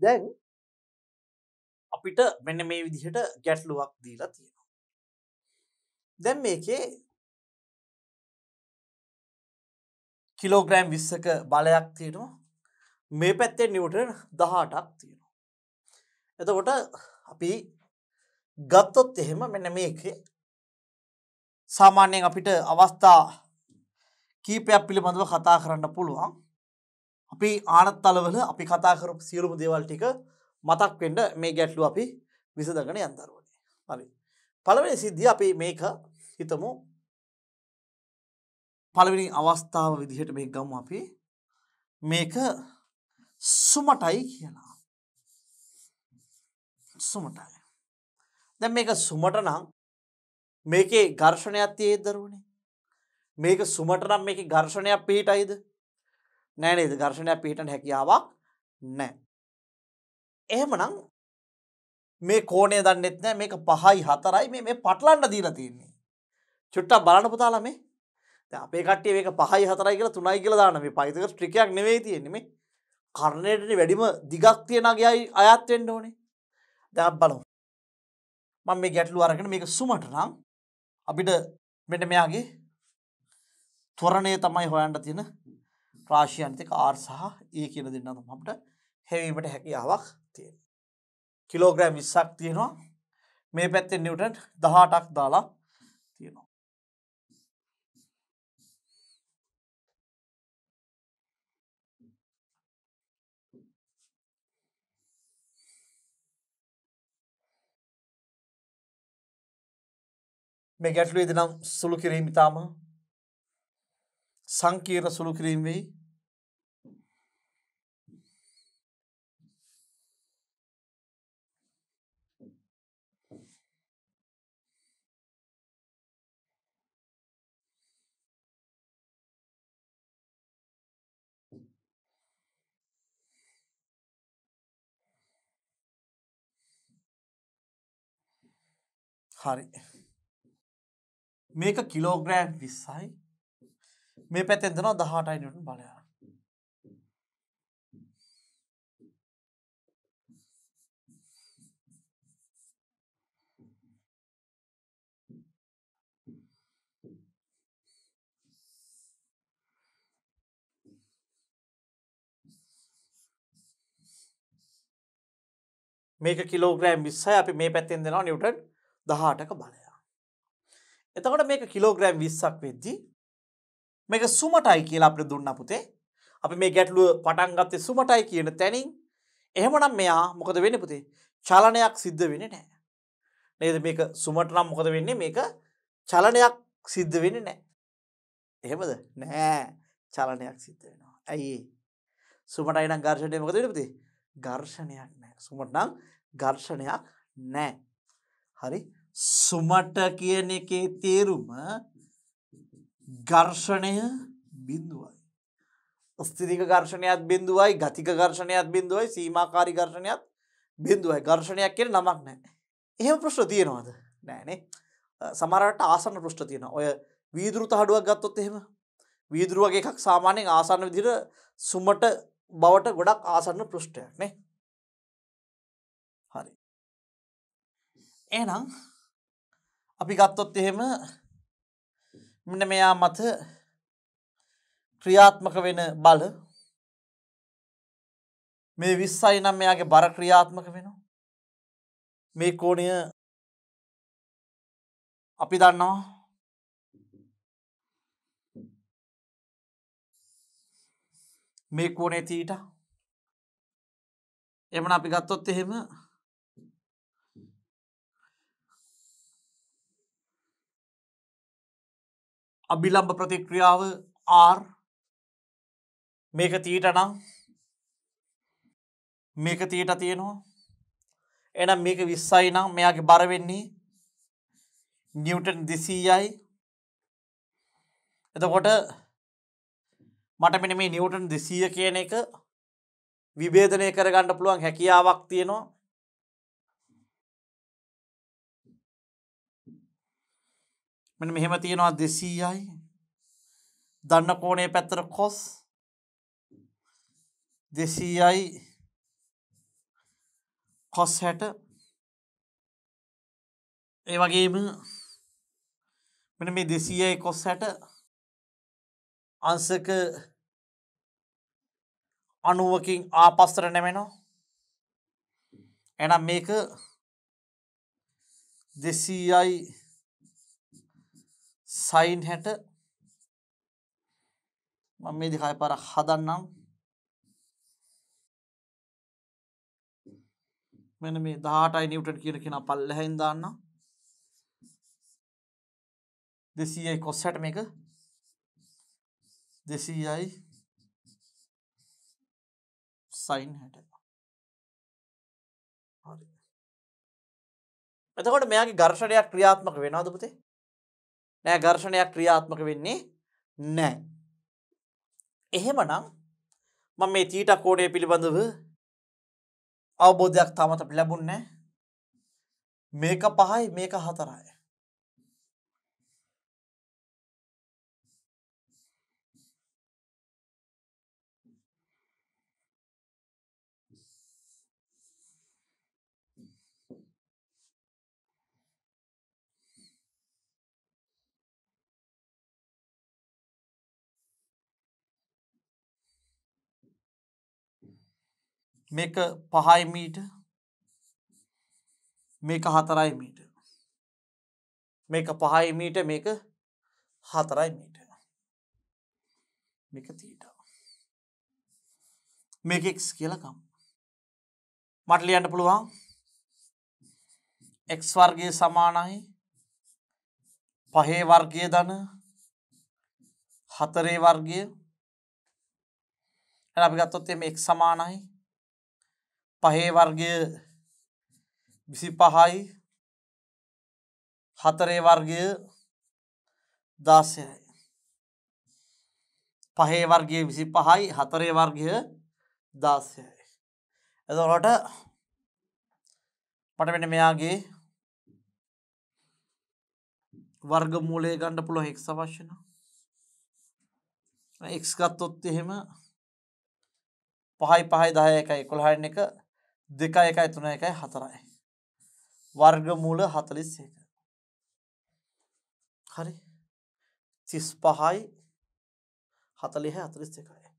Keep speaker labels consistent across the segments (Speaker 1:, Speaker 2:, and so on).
Speaker 1: දැන් අපිට මෙන්න මේ විදිහට ගැටලුවක් දීලා තියෙනවා. දැන් මේකේ කිලෝග්‍රෑම් 20ක බලයක් තියෙනවා. මේ පැත්තේ නිව්ටන් 18ක් තියෙනවා. එතකොට අපි ගත්තොත් එහෙම මෙන්න මේකේ සාමාන්‍යයෙන් අපිට අවස්ථා කීපයක් පිළිබඳව කතා කරන්න පුළුවන්. අපි ආනත්තලවල අපි කතා කරපු සියලුම දේවල් ටික මතක් වෙන්න මේ ගැටලුව අපි විසඳගෙන යන්න ඕනේ. හරි. පළවෙනි සිද්ධිය අපි මේක හිතමු පළවෙනි අවස්ථාව විදිහට මේක ගමු අපි. මේක සුමටයි කියලා. සුමටයි. දැන් මේක සුමට නම් මේකේ ඝර්ෂණයක් තියෙයිද දරුවනේ? මේක සුමට නම් මේකේ ඝර්ෂණයක් පිහිටයිද? නෑ නේද? ඝර්ෂණයක් පිහිටන්න හැකියාවක් නෑ. එහෙමනම් මේ කෝණය දන්නෙත් නෑ. මේක 5යි 4යි මේ පටලන්න දීලා තියෙන්නේ. චුට්ටක් බලන්න පුතාලා මේ. දැන් අපේ කට්ටිය මේක 5යි 4යි කියලා 3යි කියලා දාන්න මේ පයිතගොරස් ට්‍රික් එකක් නෙවෙයි තියෙන්නේ මේ. කර්ණයේදී වැඩිම දිගක් තියන අගයයි අයත් වෙන්න ඕනේ. දැන් අපි බලමු. මම මේ ගැටලුව අරගෙන මේක සුමට නම් අපිට මෙන්න මෙයාගේ ත්වරණය තමයි හොයන්න තියෙන රාශියන් දෙක R සහ E කියන දෙන්නා තමයි අපිට හැවීමට හැකියාවක් තියෙනවා. කිලෝග්‍රෑම් 20ක් තියෙනවා. මේ පැත්තේ නිව්ටන් 18ක් දාලා තියෙනවා. මේ ගැටලුවේදී නම් සුළු කිරීම ඉතාම සංකීර්ණ සුළු කිරීම වෙයි. හරි. මේක කිලෝග්‍රෑම් 20යි. මේ පැත්තෙන් දෙනවා 18යි නිව්ටන් බලය. මේක කිලෝග්‍රෑම් 20යි. අපි මේ පැත්තෙන් දෙනවා නිව්ටන් 18ක බලය. එතකොට මේක කිලෝග්‍රෑම් 20ක් වෙද්දී මේක සුමටයි කියලා අපිට දුන්නා පුතේ. අපි මේ ගැටලුව පටන් ගත්තේ සුමටයි කියන තැනින්. එහෙමනම් මෙයා මොකද වෙන්නේ පුතේ? චලනයක් සිද්ධ වෙන්නේ නැහැ. නේද? මේක සුමට නම් මොකද වෙන්නේ? මේක චලනයක් සිද්ධ වෙන්නේ නැහැ. එහෙමද? නෑ. චලනයක් සිද්ධ වෙනවා. ඇයි ඒ? සුමටයි නම් ඝර්ෂණය මොකද වෙන්නේ පුතේ? ඝර්ෂණයක් නැහැ. සුමට නම් ඝර්ෂණයක් නැහැ. හරි. සුමට කියන එකේ තේරුම ඝර්ෂණය බිඳුවයි. ස්ථිතික ඝර්ෂණයත් බිඳුවයි, ගතික ඝර්ෂණයත් බිඳුවයි, සීමාකාරී ඝර්ෂණයත් බිඳුවයි. ඝර්ෂණයක් කියන නමක් නැහැ. එහෙම ප්‍රශ්න තියෙනවද? නෑනේ. සමහරවිට ආසන්න ප්‍රශ්න තියෙනවා. ඔය වීදුරු තහඩුවක් ගත්තොත් එහෙම වීදුරු වගේ එකක් සාමාන්‍යයෙන් ආසන්න විදිහට සුමට බවට ගොඩක් ආසන්න පෘෂ්ඨයක් නේ. හරි. එහෙනම් අපි ගත්තොත් එහෙම මෙන්න මෙයා මත ක්‍රියාත්මක වෙන බල මේ 20යි නම් මෙයාගේ බර ක්‍රියාත්මක වෙනවා. මේ කෝණය අපි දන්නවා මේ කෝණය තීටා. එමන අපි ගත්තොත් එහෙම අභිලම්බ ප්‍රතික්‍රියාව R මේක තීටා නම් මේක තීටා තියෙනවා. එහෙනම් මේක 20යි නම් මෙයාගේ බර වෙන්නේ නිව්ටන් 200යි. එතකොට මට මෙන්න මේ නිව්ටන් 200 කියන එක විභේදනය කරගන්න පුළුවන් හැකියාවක් තියෙනවා. මෙන්න මෙහෙම තියෙනවා 200යි. දන්න කෝණයේ පැත්තට cos 200යි cos 60 ඒ වගේම මෙන්න මේ 200යි cos 60 අංශක 90කින් ආපස්සට නැමෙනවා. එහෙනම් මේක 200යි sin 60 මම මේ දෙකයි පාර හදන්නම්. මෙන්න මේ 18යි නිව්ටන් කියන කෙනා පල්ලෙහින් දාන්නම්. 200යි cos 60 මේක 200යි sin 60. හරි. එතකොට මෙයාගේ ඝර්ෂණයක් ක්‍රියාත්මක වෙනවද පුතේ? නෑ, ඝර්ෂණයක් ක්‍රියාත්මක වෙන්නේ නෑ. එහෙමනම් මම මේ θ කෝණය පිළිබඳව අවබෝධයක් තාමත් අපිට ලැබුණේ නෑ. මේක 5යි මේක 4යි. මේක 5යි මීටර්, මේක 4යි මීටර්. මේක 5යි මීටර්, මේක 4යි මීටර්. මේක θ. මේක x කියලා ගමු. මට ලියන්න පුළුවන් x වර්ගය සමානයි 5 වර්ගය ධන 4 වර්ගය. එහෙනම් අපි ගත්තොත් මේ x සමානයි 5 වර්ගය 25යි 4 වර්ගය 16යි. 5 වර්ගය 25යි 4 වර්ගය 16යි. එතකොට මට මෙන්න මෙයාගේ වර්ගමූලය ගන්න පුළුවන් x අවශ්‍ය නම් x ගත්තොත් එහෙම 5යි 5යි 10යි 1යි 11න් 1 2යි 1යි 3යි 1යි 4යි. වර්ගමූල 41. හරි. 35යි 40යි 41යි.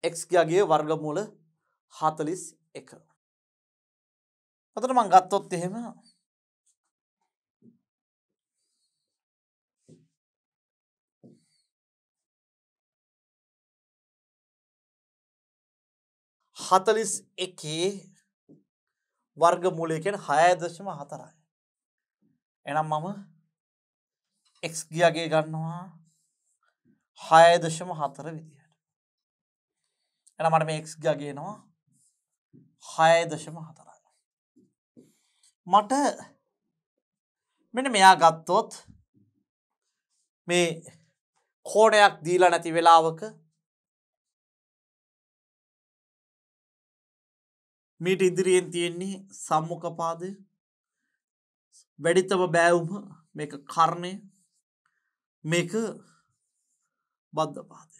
Speaker 1: x ගියාගේ වර්ගමූල 41. අතන මම ගත්තොත් එහෙම හතලිස් එකේ වර්ගමූලය කියන්නේ 6.4යි. එහෙනම් මම x ගියාගේ ගන්නවා 6.4 විදියට. එහෙනම් මට මේ x ගියාගේ එනවා 6.4යි. මට මෙන්න මෙයා ගත්තොත් මේ කෝණයක් දීලා නැති වෙලාවක මීට ඉදිරියෙන් තියෙන්නේ සම්මුඛ පාදය, වැඩිතම බෑවුම මේක කර්ණය, මේක බද්ධ පාදය.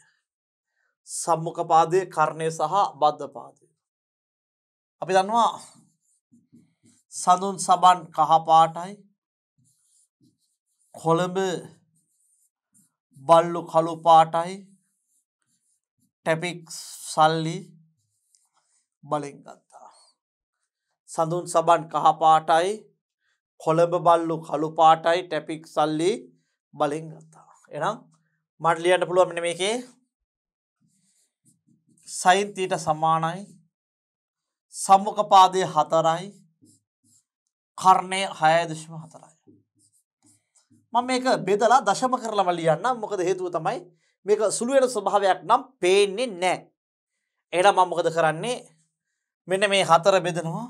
Speaker 1: සම්මුඛ පාදය, කර්ණය සහ බද්ධ පාදය. අපි දන්නවා සඳුන් සබන් කහ පාටයි, කොළඹ බල්ලු කළු පාටයි, ටැපික් සල්ලි බලෙන් ගත්තා. සඳුන් සබන් කහ පාටයි, කොළඹ බල්ලු කළු පාටයි, ටැපික් සල්ලි බලෙන් ගත්තා. එහෙනම් මට ලියන්න පුළුවන් මෙන්න මේකේ sin θ සමානයි සම්මුඛ පාදයේ 4යි, කර්ණය 6.4යි. මම මේක බෙදලා දශම කරලම ලියන්නම්. මොකද හේතුව තමයි මේක සුළු වෙන ස්වභාවයක් නම් පේන්නේ නැහැ. එහෙනම් මම මොකද කරන්නේ? මෙන්න මේ 4 බෙදනවා.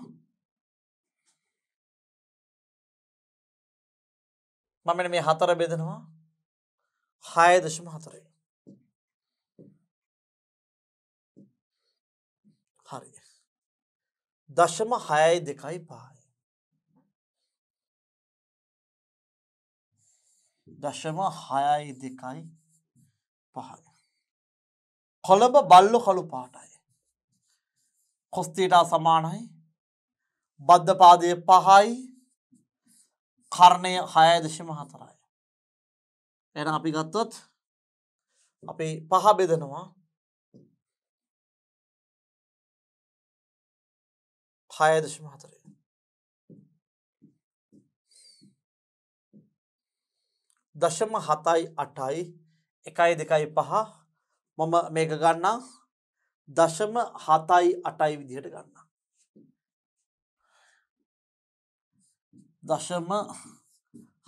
Speaker 1: මම මෙන්න මේ 4 බෙදනවා 6.4. හරි. 0.625. 0.625. කොළඹ බල්ලු කළු පාටයි. cos θ සමානයි බද්ධ පාදයේ 5යි කර්ණය 6.4යි. එහෙනම් අපි ගත්තොත් අපි 5 බෙදනවා 6.4. දශම 7යි 8යි 1යි 2යි 5 මම මේක ගන්නම් දශම 7යි 8යි විදිහට ගන්නම්. දශම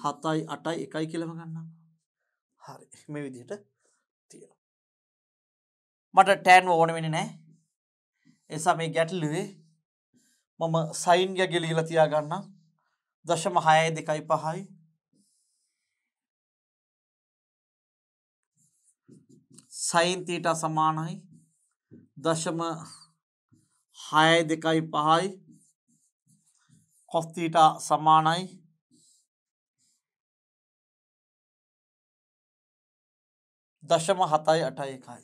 Speaker 1: 7යි 8යි 1යි කියලාම ගන්නම්. හරි මේ විදිහට තියෙනවා. මට tan ඕන වෙන්නේ නැහැ. ඒ නිසා මේ ගැටලුවේ මම sin එක ලියලා තියා ගන්නම්. දශම 6යි 2යි 5යි sin θ සමානයි දශම 6යි 2යි 5යි cos θ සමානයි දශම 7යි 8යි 1යි.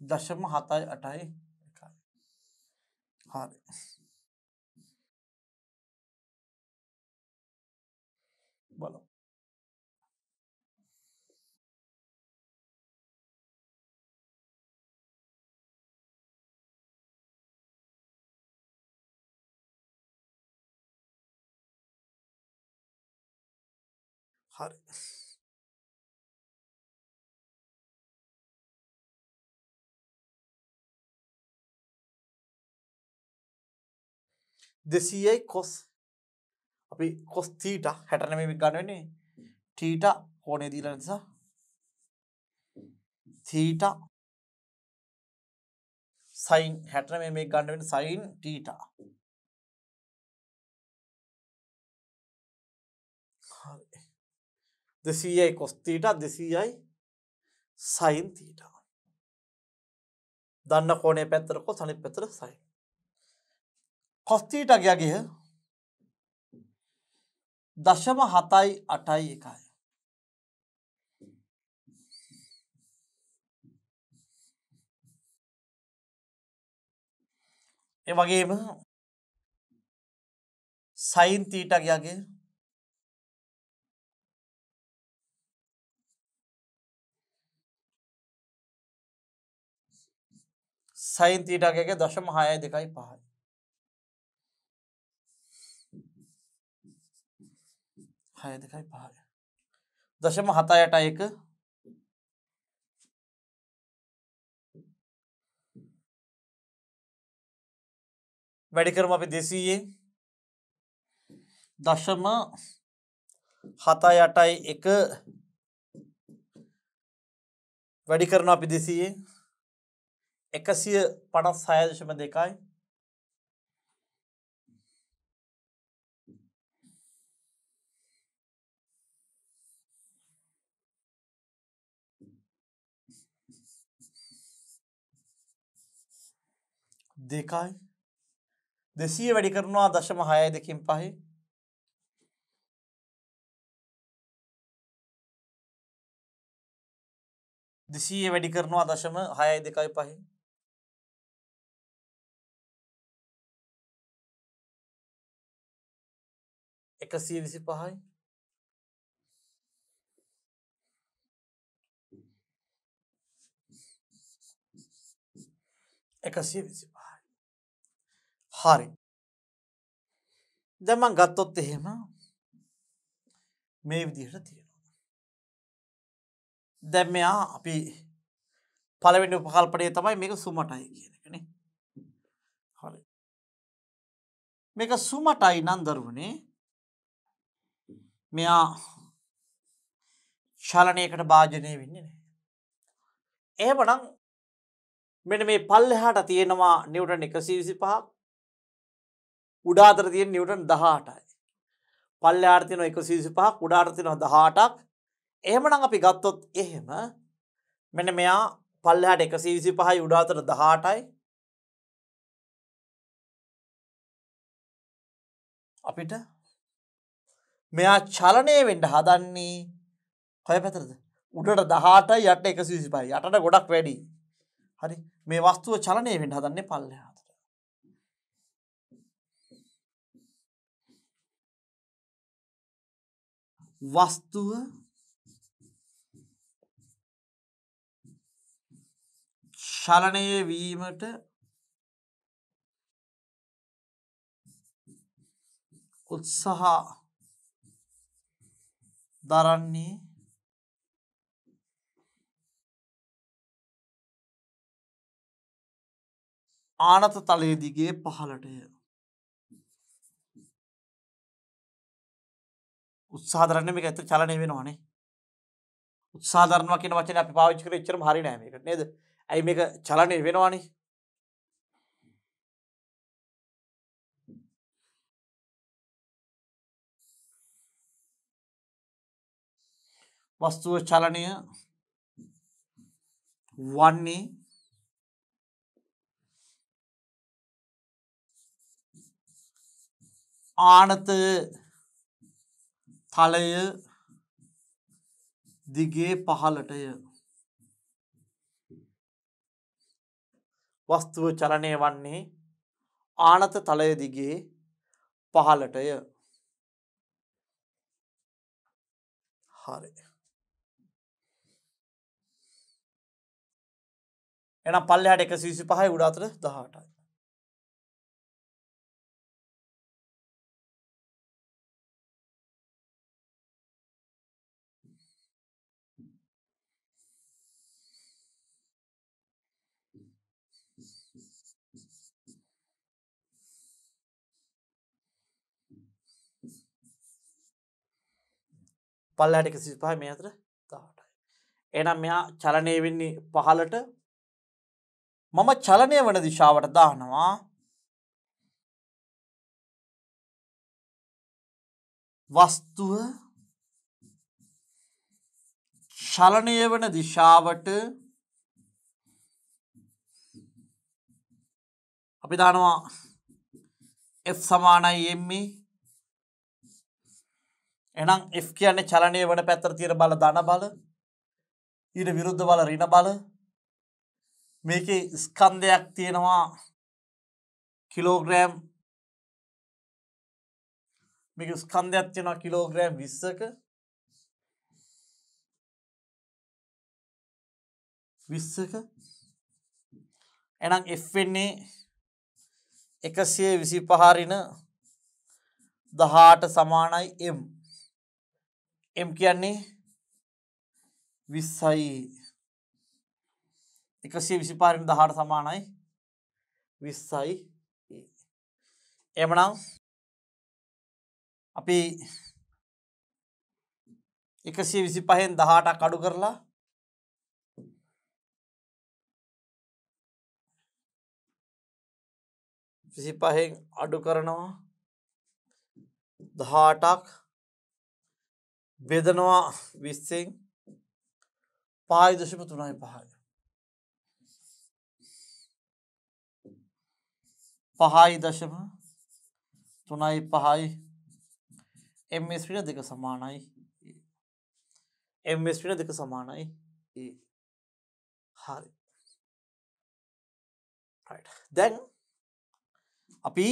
Speaker 1: දශම 7යි 8යි 1යි. හරි. බලමු. හරි. දෙසීයයි කොස් අපි කොස් තීට 69 ගන්න වෙන්නේ තීට කෝණය දීලා නිසා තීට sin 69 මේ ගන්න වෙන්නේ sin තීට. හරි. දෙසීයයි කොස් තීට දෙසීයයි sin තීට. දන්න කෝණය පැත්තට කොස් අනිත් පැත්තට sin. cos θ ගියගේ දශම 7යි 8යි 1යි. ඒ වගේම sin θ ගියගේ sin θ ගියගේ දශම 6යි 2යි 5යි. දශම 7යි 8යි 1 වැඩි කරමු අපි 200ෙන් දශම 7යි 8යි 1 වැඩි කරනවා අපි 200ෙන් 156.2යි දෙකයි 200 වැඩි කරනවා දශම 6යි 2කින් 5යි 200 වැඩි කරනවා දශම 6යි 2යි 5යි 125යි 125යි. හරි. දැන් මම ගත්තොත් එහෙම මේ විදිහට තියෙනවා. දැන් මෙයා අපි පළවෙනි උපකල්පනය තමයි මේක සුමටයි කියන එක නේ. හරි. මේක සුමටයි නම් දරුවනේ මෙයා චලනයකට භාජනය වෙන්නේ නැහැ. එහෙමනම් මෙන්න මේ පල්ලෙහාට තියෙනවා නිව්ටන් 125ක් උඩ අතර තියෙන නිව්ටන් 18යි. පල්ලෙහාට තියෙනවා 125ක් උඩ අතර තියෙනවා 18ක්. එහෙමනම් අපි ගත්තොත් එහෙම මෙන්න මෙයා පල්ලෙහාට 125යි උඩ අතර 18යි. අපිට මෙයා චලනය වෙන්න හදන්නේ කොයි පැත්තටද? උඩට 18යි යට 125යි. යටට ගොඩක් වැඩි. හරි. මේ වස්තුව චලනය වෙන්න හදන්නේ පල්ලෙහාට. වස්තුව චලනය වීමට උත්සාහ දරන්නේ ආනත තලයේ දිගේ පහළටය. උත්සාහ දරන්නේ මේක ඇත්ත චලනය වෙනවනේ. උත්සාහ දරනවා කියන වචනේ අපි පාවිච්චි කරේ එච්චරම හරි නෑ මේකට නේද? ඇයි මේක චලනය වෙනවනේ? වස්තුව චලනය වන්නේ ආනත තලය දිගේ පහළටය. වස්තුව චලනය වන්නේ ආනත තලය දිගේ පහළටය. හරි. එහෙනම් පල්ලෙහාට 125යි උඩ අතට 18යි. පල්ලෙහාට 125යි මේ අතට 18යි. එහෙනම් මෙයා චලනය වෙන්නේ පහළට. මම චලනය වන දිශාවට දානවා වස්තුව චලනය වන දිශාවට අපි දානවා F සමානයි m. එහෙනම් F කියන්නේ චලනය වන පැත්තට තියෙන බල ධන බල. ඊට විරුද්ධ බල ඍණ බල. මේකේ ස්කන්ධයක් තියෙනවා කිලෝග්‍රෑම්. මේක ස්කන්ධයක් තියෙනවා කිලෝග්‍රෑම් 20ක. 20ක. එහෙනම් F වෙන්නේ 125 ඍණ 18 සමානයි m. m කියන්නේ 20යි. 125 ඍණ 18 සමානයි 20යි. එහෙමනම් අපි 125න් 18ක් අඩු කරලා 25න් අඩු කරනවා 18ක් බෙදනවා 20න් 5.35. 5.35යි ms පින දෙක සමානයි. ms පින දෙක සමානයි. හරි. right. දැන් අපි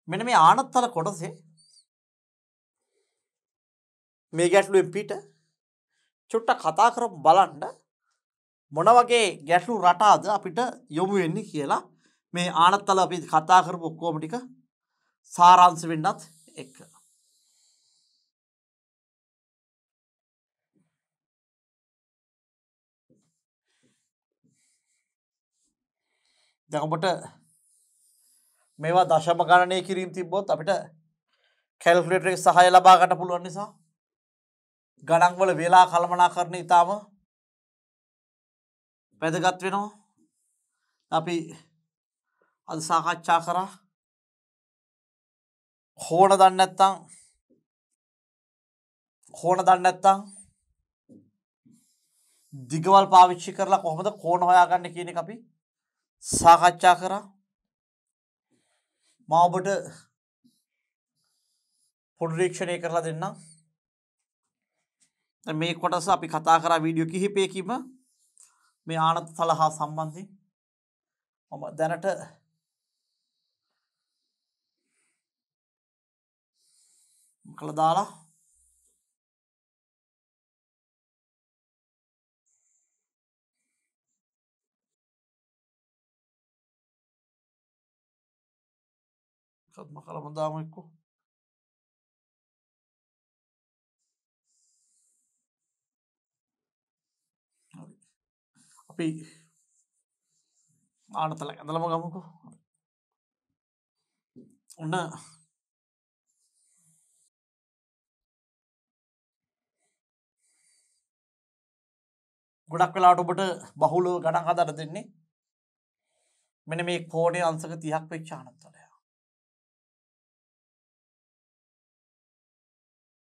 Speaker 1: මෙන්න මේ ආනත්තල කොටසේ මේ ගැටලුවෙන් පිට චුට්ටක් කතා කරමු බලන්න මොන වගේ ගැටලු රටාද අපිට යොමු වෙන්නේ කියලා. මේ ආනත්තල අපි කතා කරපු ඔක්කොම ටික සාරාංශ වෙන්නත් එක්ක. දැන් ඔබට මේවා දශම ගණනය කිරීම තිබ්බොත් අපිට කැල්කියුලේටර් එකේ සහාය ලබා ගන්න පුළුවන් නිසා ගණන් වල වේලා කළමනාකරණය ඉතාම වැදගත් වෙනවා. අපි අද සාකච්ඡා කරා කෝණ දන්නේ නැත්නම් දිගවල් පාවිච්චි කරලා කොහොමද කෝණ හොයාගන්නේ කියන එක අපි සාකච්ඡා කරා. මම ඔබට පොඩි නිරීක්ෂණය කරලා දෙන්නම්. දැන් මේ කොටස අපි කතා කරා වීඩියෝ කිහිපයකින්ම මේ ආනත තල හා සම්බන්ධයෙන්. මම දැනට කළා දාලා කළා මම දාමු එක්කෝ. අපි ආනතල ඇඳලම ගමුකෝ. ඔන්න ගොඩක් වෙලාවට ඔබට බහුලව ගණන් හදන්න දෙන්නේ මෙන්න මේ කෝණයේ අංශක 30ක් වෙච්ච ආනතලය.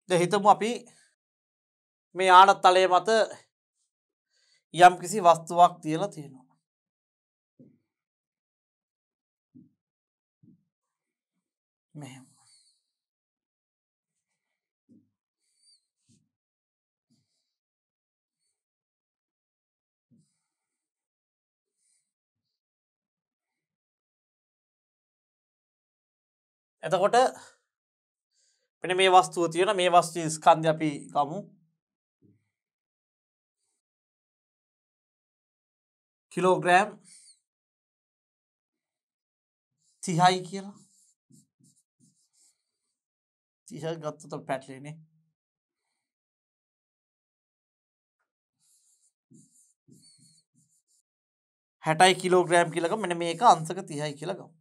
Speaker 1: දැන් හිතමු අපි මේ ආනතලයේ මත යම් කිසි වස්තුවක් තියලා තියෙනවා. මෙහෙම. එතකොට මෙන්න මේ වස්තුව තියෙන මේ වස්තුවේ ස්කන්ධය අපි ගමු. කිලෝග්‍රෑම් 30යි කියලා. 30 ගත්තොත් පැටලෙන්නේ. හැටයි කිලෝග්‍රෑම් කියලා ගමු. මෙන්න මේක අංශක 30යි කියලා ගමු.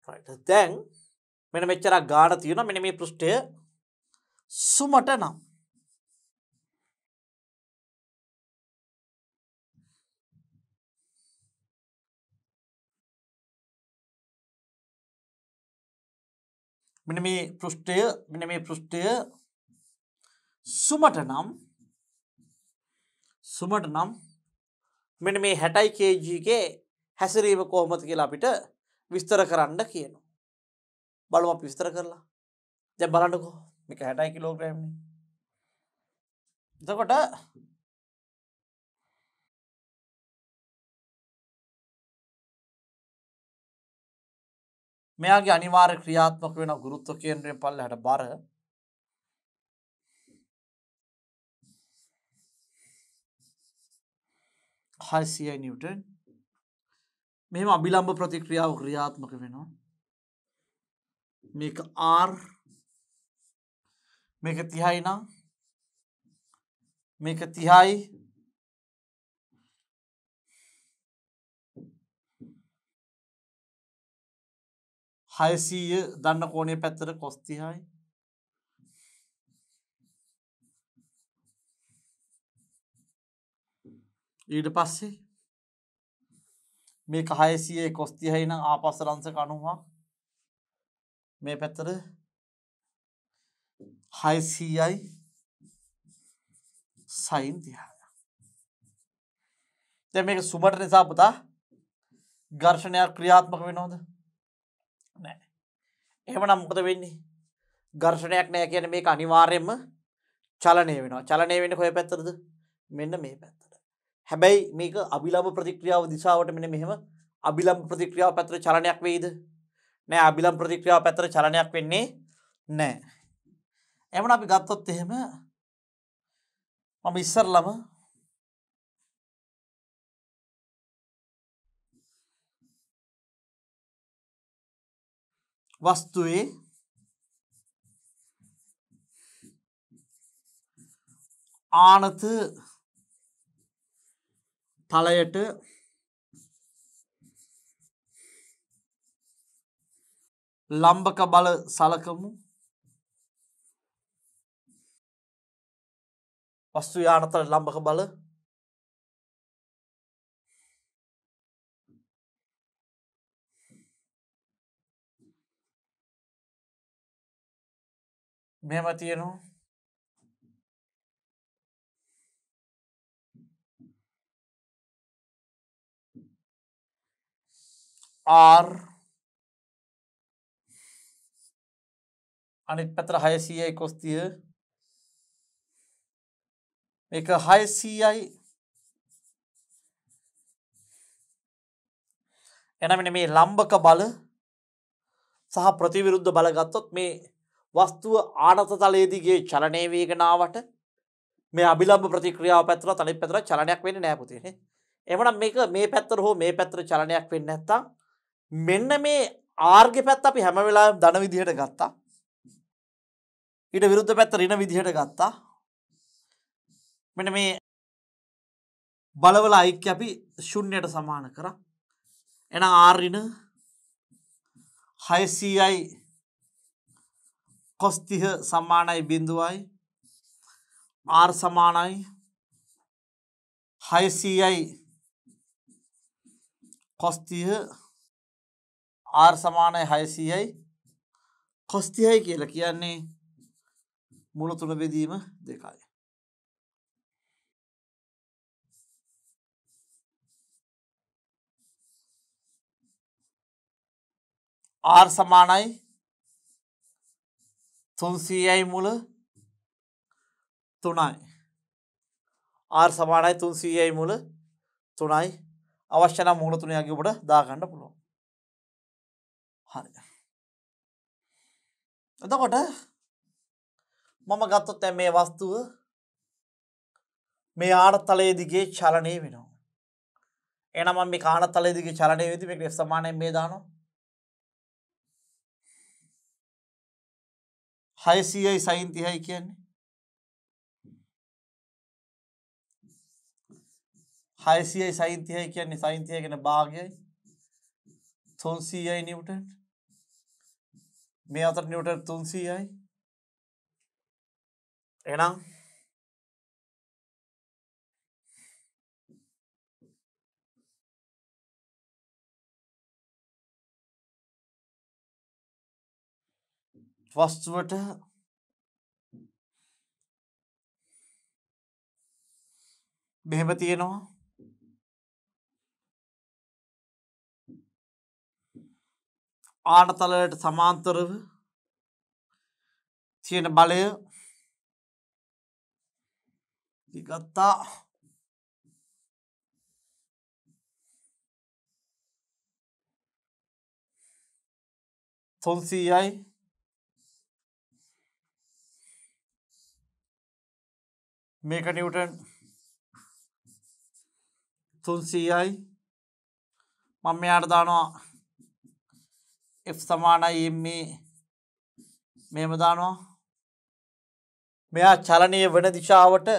Speaker 1: right. දැන් මෙන්න මෙච්චරක් ගාණ තියෙනවා. මෙන්න මේ පෘෂ්ඨය සුමට නම් මෙන්න මේ පෘෂ්ඨය සුමට නම් මෙන්න මේ 60 kg ගේ හැසිරීම කොහොමද කියලා අපිට විස්තර කරන්න කියනවා. බලමු අපි විස්තර කරලා. දැන් බලන්නකෝ මේක 60 කිලෝග්‍රෑම් නේ. එතකොට මෙයාගේ අනිවාර්ය ක්‍රියාත්මක වෙන ගුරුත්ව කේන්ද්‍රයෙන් පල්ලෙහාට බර 600 නිව්ටන්. මෙහෙම අභිලම්බ ප්‍රතික්‍රියාව ක්‍රියාත්මක වෙනවා. මේක R මේක 30යි නම් මේක 30යි 600 දන්න කෝණයේ පැත්තට cos 30යි ඊට පස්සේ මේක 600 cos 30යි නම් ආපස්සට අංශක 90ක් මේ පැත්තට 600යි sin 30යි. දැන් මේක සුමට නිසා පුතා ඝර්ෂණයක් ක්‍රියාත්මක වෙනවද? නැහැ. එහෙමනම් මොකද වෙන්නේ? ඝර්ෂණයක් නැහැ කියන්නේ මේක අනිවාර්යයෙන්ම චලනය වෙනවා. චලනය වෙන්නේ කොහේ පැත්තටද? මෙන්න මේ පැත්තට. හැබැයි මේක අභිලම්බ ප්‍රතික්‍රියාව දිශාවට මෙන්න මෙහෙම අභිලම්බ ප්‍රතික්‍රියාව පැත්තට චලනයක් වෙයිද? නෑ. අභිලම්බ ප්‍රතික්‍රියාව පැත්තට චලනයක් වෙන්නේ නෑ. එහෙනම් අපි ගත්තොත් එහෙම මම ඉස්සරලම වස්තුවේ ආනත තලයට ලම්බක බල සලකමු. වස්තුවේ ආනත ලම්බක බල මෙහෙම තියෙනවා. R අනිත් පැත්තට 600යි cos 30 මේක 600යි එහෙනම් මෙන්න මේ ලම්බක බල සහ ප්‍රතිවිරුද්ධ බල ගත්තොත් මේ වස්තුව ආනත තලයේ දිගේ චලනය වේගෙන ආවට මේ අභිලම්බ ප්‍රතික්‍රියාව පැත්තට අනිත් පැත්තට චලනයක් වෙන්නේ නැහැ පුතේ නේ. එහෙනම් මේක මේ පැත්තට හෝ මේ පැත්තට චලනයක් වෙන්නේ නැත්තම් මෙන්න මේ R ගේ පැත්ත අපි හැම වෙලාවෙම ධන විදිහට ගත්තා. ඊට විරුද්ධ පැත්ත ඍණ විදිහට ගත්තා. මෙන්න මේ බලවල ඓක්‍ය අපි ශුන්‍යයට සමාන කරා. එහෙනම් R ඍණ 600යි cos 30 සමානයි 0යි. R සමානයි 600යි cos 30 R සමානයි 600යි cos 30යි කියලා කියන්නේ මුල තුන බෙදීම 2යි. R සමානයි 300යි මුල 3යි. R සමානයි 300යි මුල 3යි. අවශ්‍ය නම් මුල 3 යගේ ඔබට දා ගන්න පුළුවන්. හරි. එතකොට මම ගත්තොත් දැන් මේ වස්තුව මේ ආනතලයේ දිගේ චලනය වෙනවා. එහෙනම් මම මේ ආනතලයේ දිගේ චලනය වෙද්දී මේක F සමානයි මේ දානවා. 600යි sin 30යි කියන්නේ 600යි sin 30යි කියන්නේ sin 30 කියන භාගයයි 300යි නිව්ටන් මේ අතර නිව්ටන් 300යි එහෙනම් වස්තුවට මෙහෙම තියෙනවා ආනතලයට සමාන්තරව තියෙන බලය ගත්තා 300යි මේක නිව්ටන් 300යි මම මෙයාට දානවා F සමානයි ma මෙහෙම දානවා මෙයා චලනය වෙන දිශාවට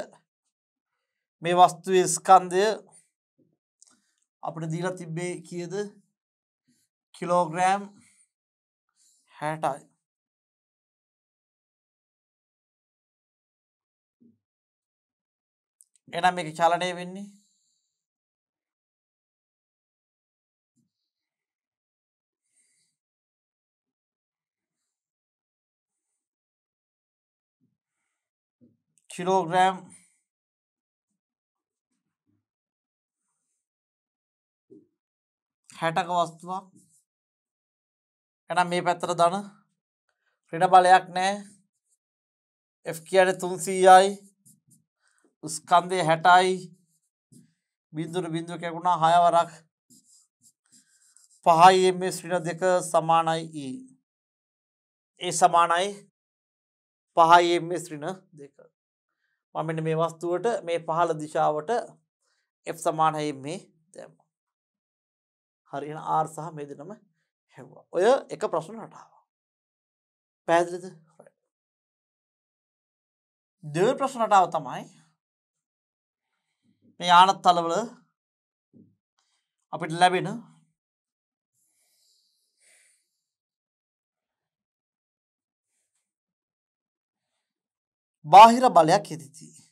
Speaker 1: මේ වස්තුවේ ස්කන්ධය අපිට දීලා තිබ්බේ කීයද කිලෝග්‍රෑම් 60යි එහෙනම් මේක චලනය වෙන්නේ කිලෝග්‍රෑම් 60ක වස්තුවක් එහෙනම් මේ පැත්තට ධන ඍණ බලයක් නැහැ F කියන්නේ 300යි ස්කන්ධය 60යි බිඳුර බිඳුව කැගුණා 6 වරක් 5යි ms ඍණ 2 සමානයි e ඒ සමානයි 5යි ms ඍණ 2 මම මෙන්න මේ වස්තුවට මේ පහළ දිශාවට F සමානයි මේ දැම්මා. හරි එහෙනම් R සහ මේ දෙනම හැවුවා. ඔය එක ප්‍රශ්න රටාව. පැහැදිලිද? දෙවෙනි ප්‍රශ්න රටාව තමයි මේ ආනතලවල අපිට ලැබෙන බාහිර බලයක් යෙදිති.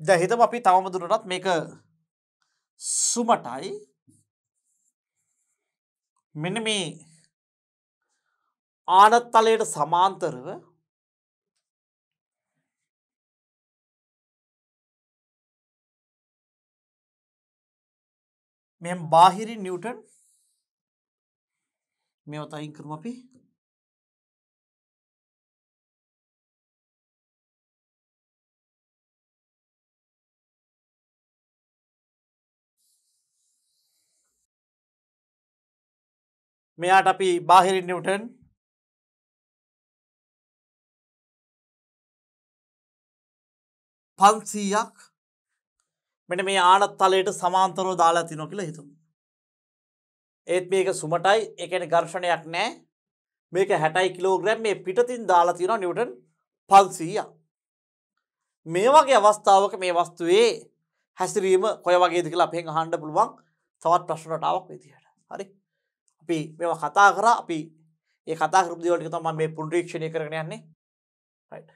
Speaker 1: දැන් හිතමු අපි තවම දුරටත් මේක සුමටයි මෙන්න මේ ආනත්තලයට සමාන්තරව මෙම් බාහිරින් නිව්ටන් මේවත් අයින් කරමු අපි මෙයාට අපි බාහිරින් නිව්ටන් පන්සීයක් මෙන්න මේ ආනත්තලයට සමාන්තරව දාලා තිනවා කියලා හිතමු. ඒත් මේක සුමටයි ඒ කියන්නේ ඝර්ෂණයක් නැහැ. මේක 60 කිලෝග්‍රෑම් මේ පිටතින් දාලා තියෙනවා නිව්ටන් 500ක්. මේ වගේ අවස්ථාවක මේ වස්තුවේ හැසිරීම කොයි වගේද කියලා අපෙන් අහන්න පුළුවන් තවත් ප්‍රශ්න රටාවක් විදියට. හරි. අපි මේවා කතා කරා අපි ඒ කතා කරපු දේවල් ටික තමයි මම මේ පුනරීක්ෂණය කරගෙන යන්නේ. රයිට්.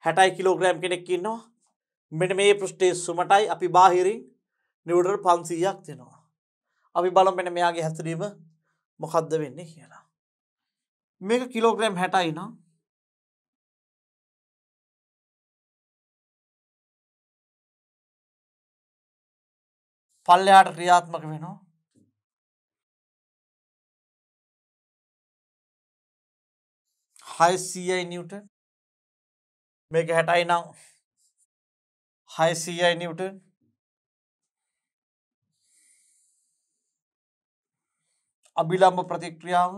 Speaker 1: 60 කිලෝග්‍රෑම් කෙනෙක් ඉන්නවා. මෙන්න මේ පෘෂ්ඨයේ සුමටයි අපි බාහිරින් නිව්ටන් 500ක් දෙනවා. අපි බලමු මෙන්න මෙයාගේ හැසිරීම මොකද්ද වෙන්නේ කියලා. මේක කිලෝග්‍රෑම් 60යි නම් පල්ලෙහාට ක්‍රියාත්මක වෙනවා 600යි නිව්ටන්. මේක 60යි නම් 600යි නිව්ටන්. අභිලම්බ ප්‍රතික්‍රියාව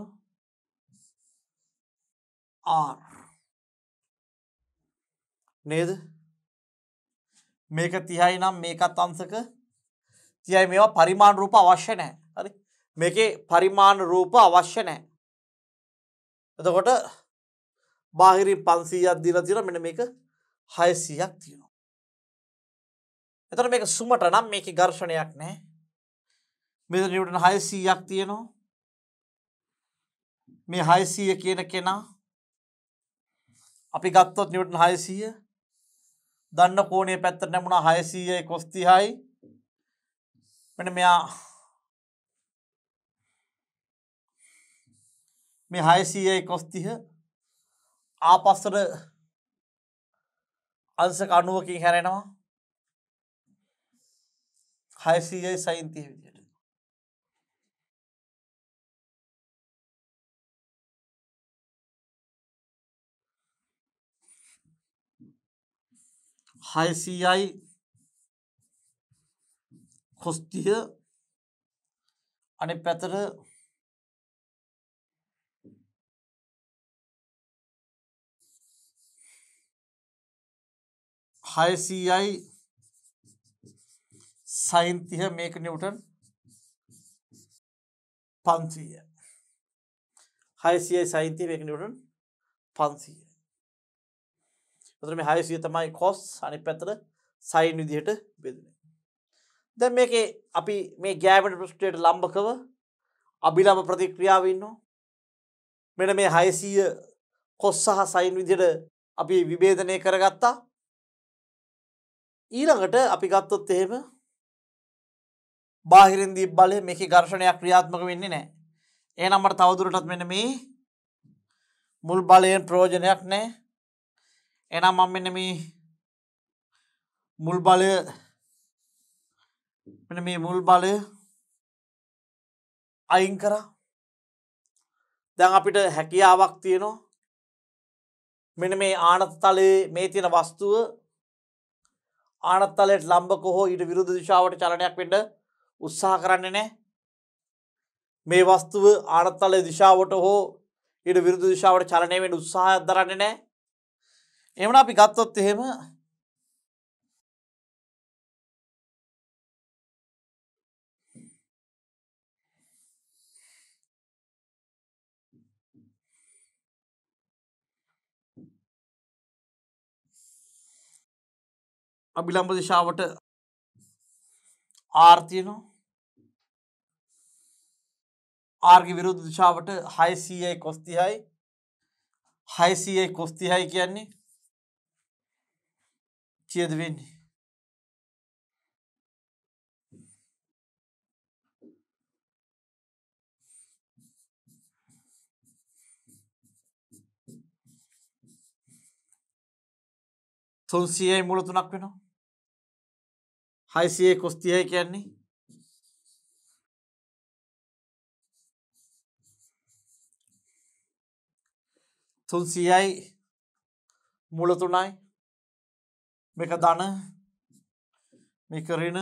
Speaker 1: R නේද? මේක 30යි නම් මේකත් අංශක 30යි. මේවා පරිමාණ රූප අවශ්‍ය නැහැ. හරි. මේකේ පරිමාණ රූප අවශ්‍ය නැහැ. එතකොට බාහිරින් 500ක් දීලා තියෙනවා. මෙන්න මේක 600ක් තියෙනවා. එතකොට මේක සුමට නම් මේකේ ඝර්ෂණයක් නැහැ. මෙතන නිව්ටන් 600ක් තියෙනවා. මේ 600 කියන කෙනා අපි ගත්තොත් නිව්ටන් 600 දන්න කෝණයේ පැත්තට නැමුණා 600යි cos 30යි. මෙන්න මෙයා මේ 600යි cos 30 ආපස්සට අංශක 90කින් හැරෙනවා 600යි sin 30 විදියට. 600යි cos 30 අනිත් පැත්තට 600යි sin 30 මේක නිව්ටන් 500. 600යි sin 30 මේක නිව්ටන් 500. එතකොට මේ 600 තමයි cos අනිත් පැත්තට sin විදිහට බෙදුනේ. දැන් මේකේ අපි මේ ගෑවෙන පෘෂ්ඨයට ලම්බකව අභිලම්බ ප්‍රතික්‍රියාව ඉන්නවා. මෙන්න මේ 600 cos සහ sin විදිහට අපි විභේදනය කරගත්තා. ඊළඟට අපි ගත්තොත් එහෙම බාහිරින් දීප බලය මේකේ ඝර්ෂණයක් ක්‍රියාත්මක වෙන්නේ නැහැ. එහෙනම් මට තවදුරටත් මෙන්න මේ මුල් බලයෙන් ප්‍රයෝජනයක් නැහැ. එහෙනම් මම මෙන්න මේ මුල් බලය අයින් කරා. දැන් අපිට හැකියාවක් තියෙනවා මෙන්න මේ ආනත තලයේ මේ තියෙන වස්තුව ආනත තලයට ලම්බක හෝ ඊට විරුද්ධ දිශාවට චලනයක් වෙන්න උත්සාහ කරන්නේ නැහැ. මේ වස්තුව ආනත තලයේ දිශාවට හෝ ඊට විරුද්ධ දිශාවට චලනය වෙන්න උත්සාහයක් දරන්නේ නැහැ. එහෙමනම් අපි ගත්තොත් එහෙම අභිලම්බ දිශාවට R තියෙනවා. R ගේ විරුද්ධ දිශාවට 600යි cos 30යි 600යි cos 30යි කියන්නේ කීයද වෙන්නේ? 300යි මුල 3ක් වෙනවා. 600 කොස් 30යි කියන්නේ 300යි මුල 3යි. මේක ධන මේක ඍණ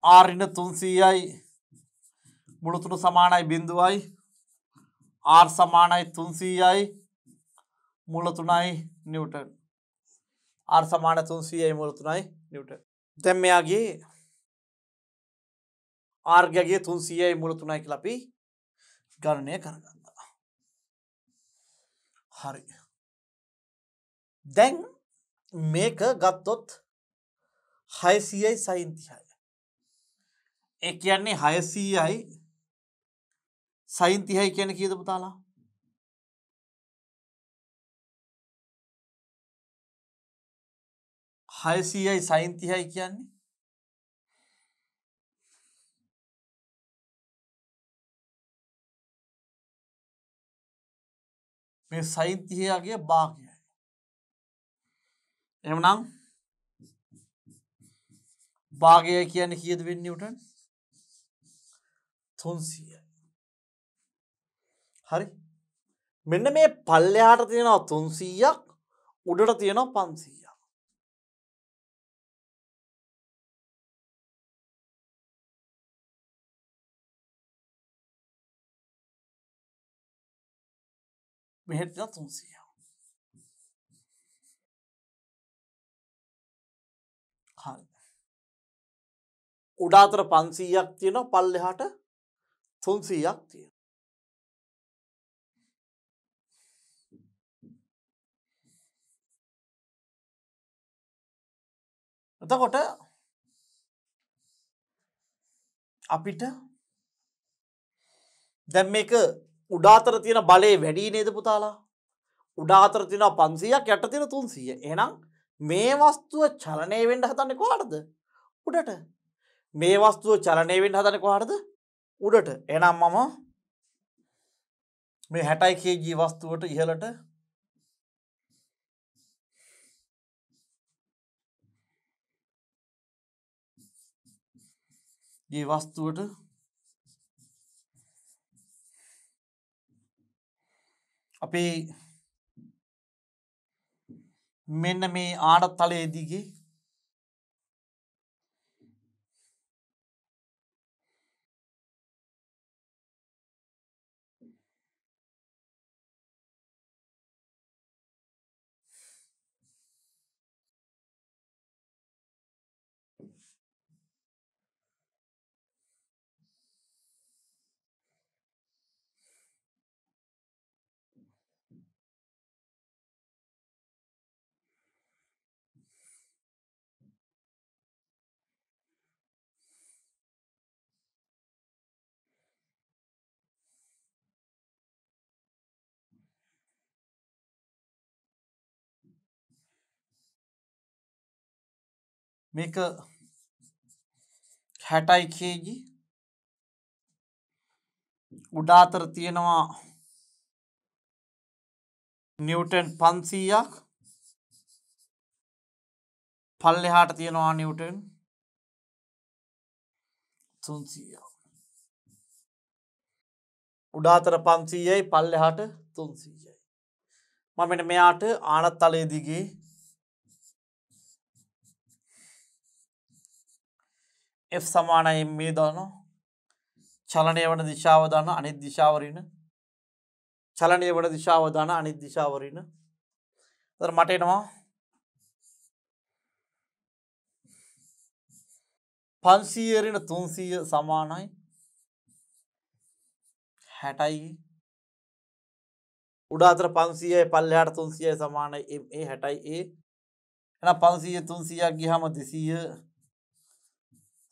Speaker 1: r ඍණ 300යි මුල 3 සමානයි බිඳුවයි r සමානයි 300යි මුල 3යි නිව්ටන්. r සමාන 300යි මුල 3යි නිව්ටන්. දැන් මෙයාගේ r ගගේ 300යි මුල 3යි කියලා අපි ගණනය කරගන්නවා. හරි. දැන් මේක ගත්තොත් 600යි sin 30යි. ඒ කියන්නේ 600යි sin 30යි කියන්නේ කීයද පුතාලා? 600යි sin 30යි කියන්නේ මේ sin 30ගේ භාගයයි. එහෙනම් භාගය කියන්නේ කීයද වෙන්නේ නිව්ටන්? 300යි. හරි. මෙන්න මේ පල්ලෙහාට තියෙනවා 300ක් උඩට තියෙනවා 500ක්. මෙහෙට තියෙනවා 300ක්. හරි. උඩ අතර 500ක් තියෙනවා පල්ලෙහාට 300ක් තියෙනවා. එතකොට අපිට දැන් මේක උඩ අතර තියෙන බලය වැඩි නේද පුතාලා? උඩ අතර තියෙනවා 500ක් යට තියෙන 300. එහෙනම් මේ වස්තුව චලනය වෙන්න හදන්නේ කොහටද? උඩට. මේ වස්තුව චලනය වෙන්න හදන්නේ කොහටද? උඩට. එහෙනම් මම මේ 60 kg වස්තුවට ඉහළට මේ වස්තුවට අපි මෙන්න මේ ආඩතලයේ දිගේ මේක 60 kg උඩ අතර තියෙනවා නිව්ටන් 500ක් පල්ලෙහාට තියෙනවා නිව්ටන් 300ක්. උඩ අතර 500යි පල්ලෙහාට 300යි. මම මෙන්න මෙයාට ආනතලයේ දිගේ F සමානයි මේ දානවා. චලනය වන දිශාව දාන අනිත් දිශාව ඍණ. චලනය වන දිශාව දාන අනිත් දිශාව ඍණ. එතන මට එනවා 500 ඍණ 300 සමානයි 60යි. උඩ අතර 500යි පල්ලෙහාට 300යි සමානයි මේ 60යි ඒ. එහෙනම් 500 300ක් ගියාම 200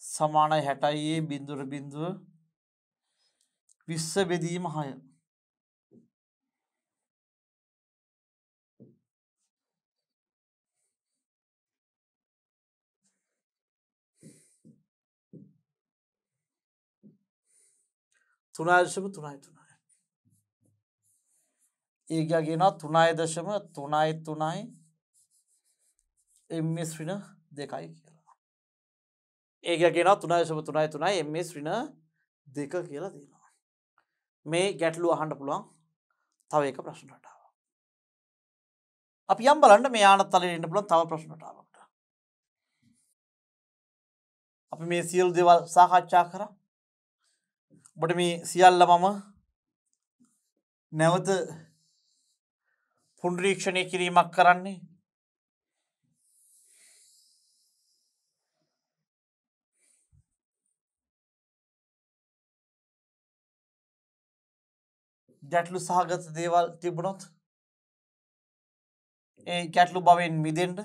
Speaker 1: සමානයි 60යි ඒ බිඳුවට බිඳුව 20 බෙදීම 6. තුනයි. ඒගයා ගෙනවා 3.3 ms ඍණ 2යි කියලා. ඒගයා ගෙනවා 3.3 ms ඍණ 2 කියලා දෙනවා. මේ ගැටලුව අහන්න පුළුවන් තව එක ප්‍රශ්න රටාවක්. අපි යම් බලන්න මේ ආනතලේ ඉන්න පුළුවන් තව ප්‍රශ්න රටාවකට. අපි මේ සියලු දේවල් සාකච්ඡා කරා. ඔබට මේ සියල්ල මම නැවත පුනරීක්ෂණය කිරීමක් කරන්නේ ගැටලු සහගත දේවල් තිබුණොත් ඒ ගැටලු බවෙන් මිදෙන්න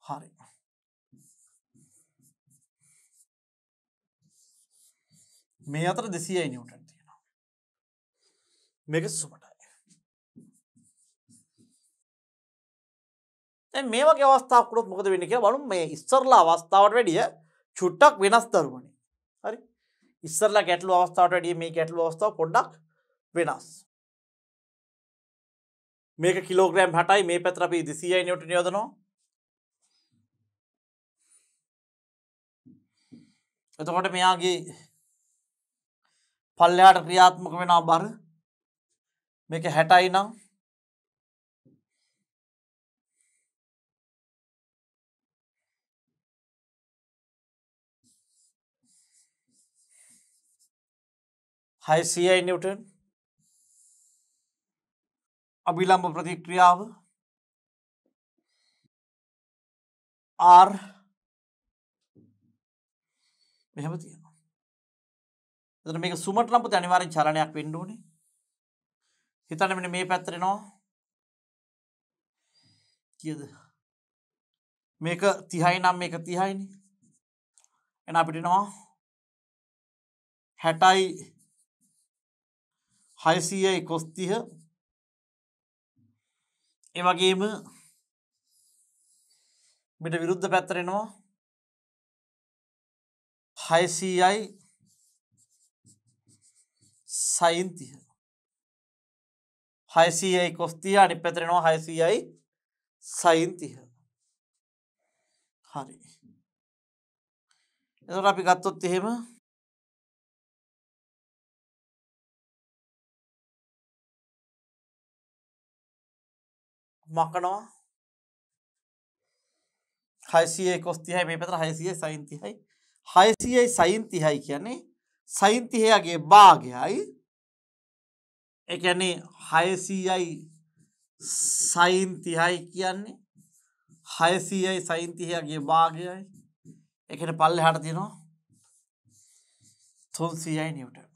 Speaker 1: හරි. මේ අතර 200යි නිව්ටන් තියෙනවා. මේක සුමටයි. දැන් මේ වගේ අවස්ථාවක් වුණොත් මොකද වෙන්නේ කියලා බලමු. මේ ඉස්සරලා අවස්ථාවට වැඩිය චුට්ටක් වෙනස් දරුවනේ. හරි. ඉස්සරලා ගැටලු අවස්ථාවට වැඩිය මේ ගැටලු අවස්ථාව පොඩ්ඩක් වෙනස්. මේක කිලෝග්‍රෑම් 60යි මේ පැත්තට අපි 200යි නිව්ටන් යොදනවා. එතකොට මෙයාගේ පල්ලෙහාට ක්‍රියාත්මක වෙනවා බර මේක 60යි නම් හයිසියයි නිව්ටන් අභිලම්බ ප්‍රතික්‍රියාව R මෙහෙම තියෙනවා. එතන මේක සුමට නම් පුතේ අනිවාර්යෙන් චලනයක් වෙන්න ඕනේ. හිතන්න මෙන්න මේ පැත්තට එනවා. කීයද? මේක 30යි නම් මේක 30යිනේ. එහෙනම් අපිට එනවා 60යි 600යි cos 30. ඒ වගේම මෙට විරුද්ධ පැත්තට එනවා 600යි sin 30. 600යි cos 30 අනිත් පැත්තට එනවා 600යි sin 30. හරි. එතකොට අපි ගත්තොත් එහෙම මකනවා 600යි cos 30යි මේ පැත්තට 600යි sin 30යි 600යි sin 30යි කියන්නේ sin 30ගේ භාගයයි ඒ කියන්නේ 600යි sin 30යි කියන්නේ 600යි sin 30ගේ භාගයයි ඒ කියන්නේ පල්ලෙහාට තියෙනවා 300යි නිව්ටන්.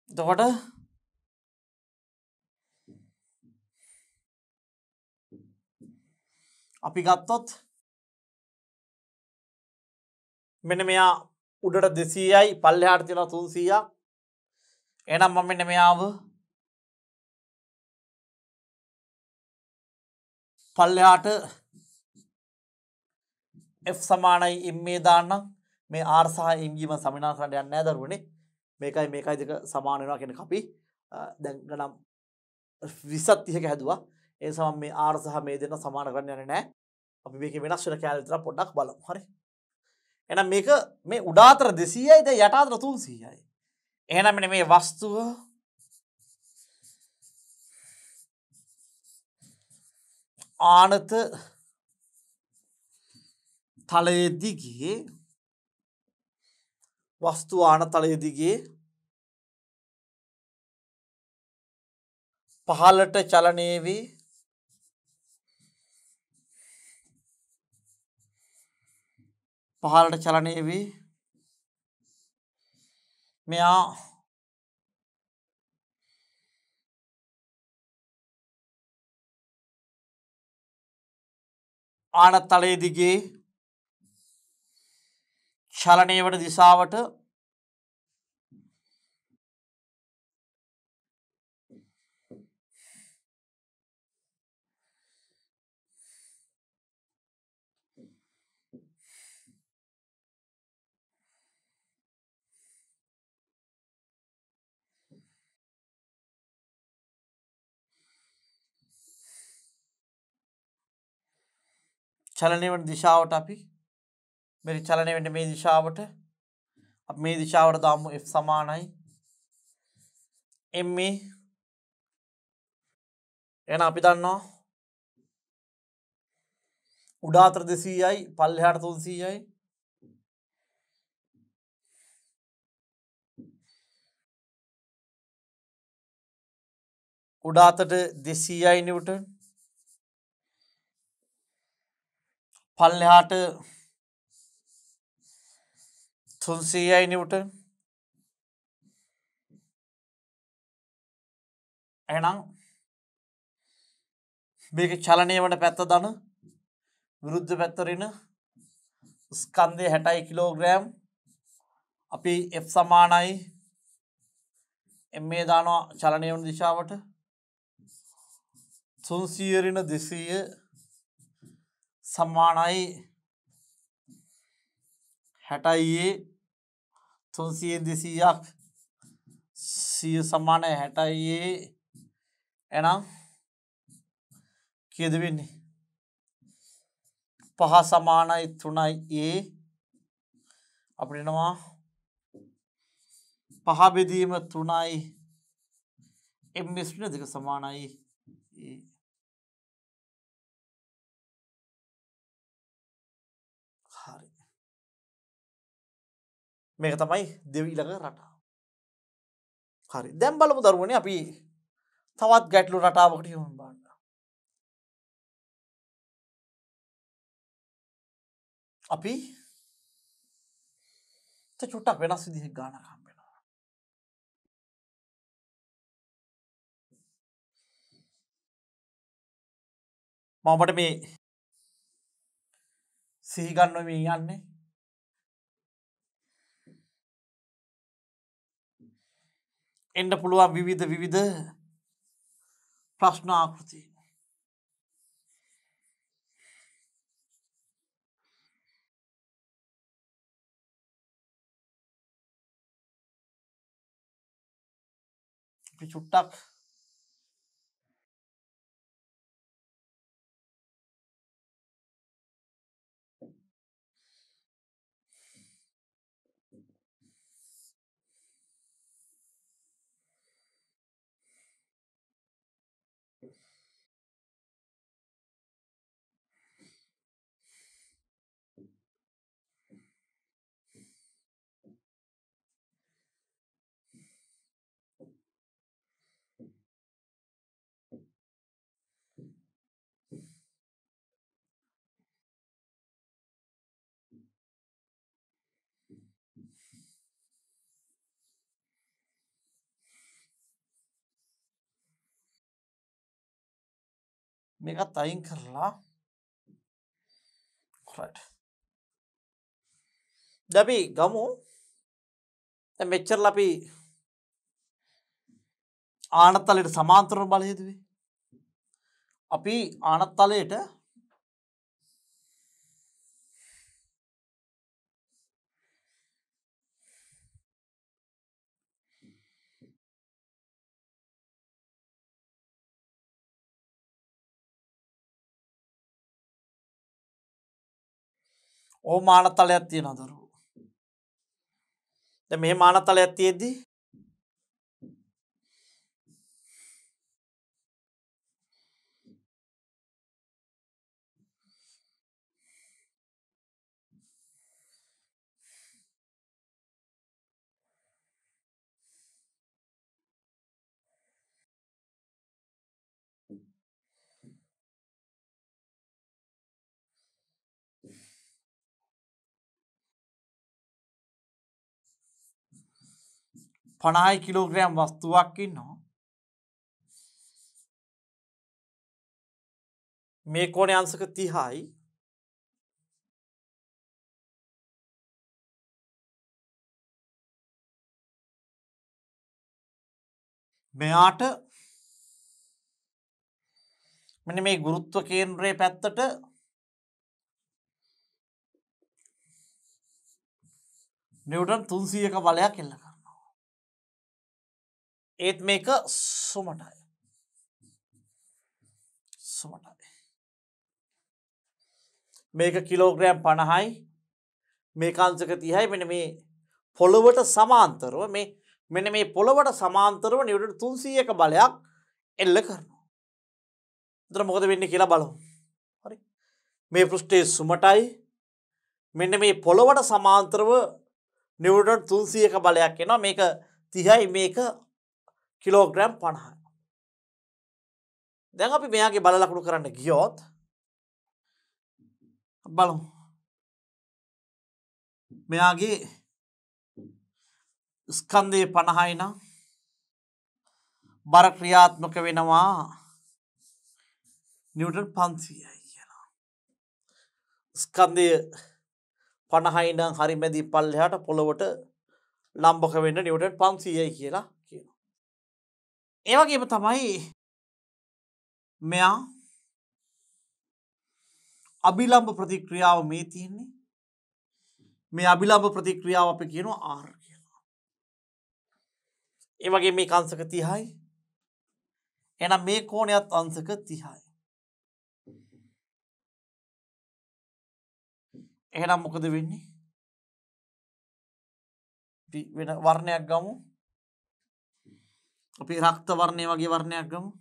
Speaker 1: එතකොට අපි ගත්තොත් මෙන්න මෙයා උඩට 200යි පල්ලෙහාට තියෙනවා 300ක්. එහෙනම් මම මෙන්න මෙයාව පල්ලෙහාට F සමානයි ma දාන්නම්. මේ R සහ m සමිනා කරන්න යන්නේ නැහැ දරුවනේ. මේකයි දෙක සමාන වෙනවා කියන එක අපි දැන් ගණන් 20 30ක හැදුවා. ඒ නිසා මේ R සහ මේ දෙන්න සමාන කරන්න යන්නේ නැහැ. අපි මේකේ වෙනස් වෙන කැලේ විතර පොඩ්ඩක් බලමු. හරි. එහෙනම් මේක මේ උඩ අතර 200යි දැන් යට අතර 300යි. එහෙනම් මෙන්න මේ වස්තුව ආනත තලයේ දිගේ වස්තු ආන තලයේ දිගේ පහළට චලනය වී මෙයා ආනතලයේ දිගේ චලනය වන දිශාවට චලනය වන දිශාවට අපි මේ චලනය වෙන්නේ මේ දිශාවට අපි මේ දිශාවට දාමු F සමානයි ma එහෙනම් අපි දන්නවා උඩ අතර 200යි පල්ලෙහාට 300යි උඩ අතට 200යි නිව්ටන් පල්ලෙහාට 300යි නිව්ටන් එහෙනම් මේක චලනය වන පැත්ත දන විරුද්ධ පැත්ත ඍණ ස්කන්ධය 60 කිලෝග්‍රෑම් අපි F සමානයි ma දානවා චලනය වන දිශාවට 300 ඍණ 200 සමානයි 60 300 200ක් 100 සමානයි 60 එහෙනම් කීයද වෙන්නේ 5 සමානයි 3යි a අපිට එනවා 5 බෙදීම 3යි ms දෙක සමානයි a හරි මේක තමයි දෙවිලක රටාව හරි දැන් බලමු දරුවනේ අපි තවත් ගැටලු රටාවකට යමු බලන්න අපි චුට්ටක් වෙනස් විදිහක ගානක් හම්බ වෙනවා මම ඔබට මේ සිහි ගන්නවා මේ යන්නේ එන්න පුළුවන් විවිධ ප්‍රශ්න ආකෘති අපි චුට්ටක් මේකත් අයින් කරලා right දැන් අපි ගමු දැන් මෙච්චරලා අපි ආනතලයට සමාන්තරව බලය යෙදුවේ අපි ආනතලයට ඕම ආනතලයක් තියෙනවා දරුවෝ දැන් මෙහෙම ආනතලයක් තියෙද්දි පනහයි කිලෝග්‍රෑම් වස්තුවක් ඉන්නවා මේ කෝණයේ අංශක 30යි මෙයාට මෙන්න මේ ගුරුත්ව කේන්ද්‍රයේ පැත්තට නිව්ටන් 300ක බලයක් එල්ල කරනවා. ඒත් මේක සුමටයි. මේක කිලෝග්‍රෑම් 50යි මේක අංශක 30යි. මෙන්න මේ පොළොවට සමාන්තරව මෙන්න මේ පොළොවට සමාන්තරව නිව්ටන් 300ක බලයක් එල්ල කරනවා. එතන මොකද වෙන්නේ කියලා බලමු. හරි. මේ පෘෂ්ඨයේ සුමටයි මෙන්න මේ පොළොවට සමාන්තරව නිව්ටන් 300ක බලයක් එනවා. මේක 30යි මේක කිලෝග්‍රෑම් 50යි. දැන් අපි මෙයාගේ බල ලකුණු කරන්න ගියොත් බලමු. මෙයාගේ ස්කන්ධය 50යි නම් බර ක්‍රියාත්මක වෙනවා නිව්ටන් 500යි කියලා. ස්කන්ධය 50යි නම් හරි මැදි පල්ලෙහාට පොළොවට ලම්බක වෙන්න නිව්ටන් 500යි කියලා කියනවා. ඒ වගේම තමයි මෙයා අභිලම්බ ප්‍රතික්‍රියාව මේ තියෙන්නේ. මේ අභිලම්බ ප්‍රතික්‍රියාව අපි කියනවා R කියලා. ඒ වගේ මේක අංශක 30යි. එහෙනම් මේ කෝණයත් අංශක 30යි. එහෙනම් මොකද වෙන්නේ? අපි වෙන වර්ණයක් ගමු. අපි රක්ත වර්ණය වගේ වර්ණයක් ගමු.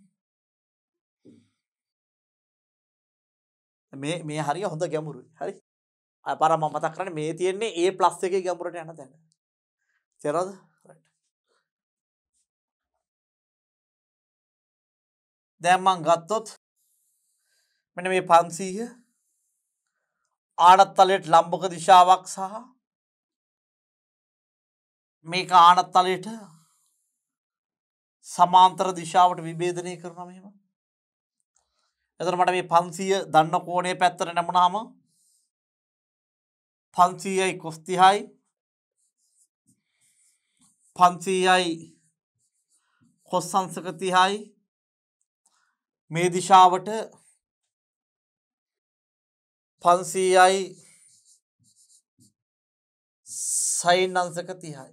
Speaker 1: මේ හරිය හොඳ ගැඹුරුයි. හරි. අය පාර මම මතක් කරන්නේ මේ තියෙන්නේ A+ එකේ ගැඹුරට යන තැන. තේරෙනවද? දැන් මම ගත්තොත් මෙන්න මේ 500 ආනත්තලයට ලම්බක දිශාවක් සහ මේක ආනත්තලයට සමාන්තර දිශාවට විභේදනය කරනවා මෙහෙම. එතකොට මට මේ 500 දන්න කෝණයේ පැත්තට නැමුණාම 500යි cos 30යි 500යි cos අංශක 30යි මේ දිශාවට 500යි sin අංශක 30යි.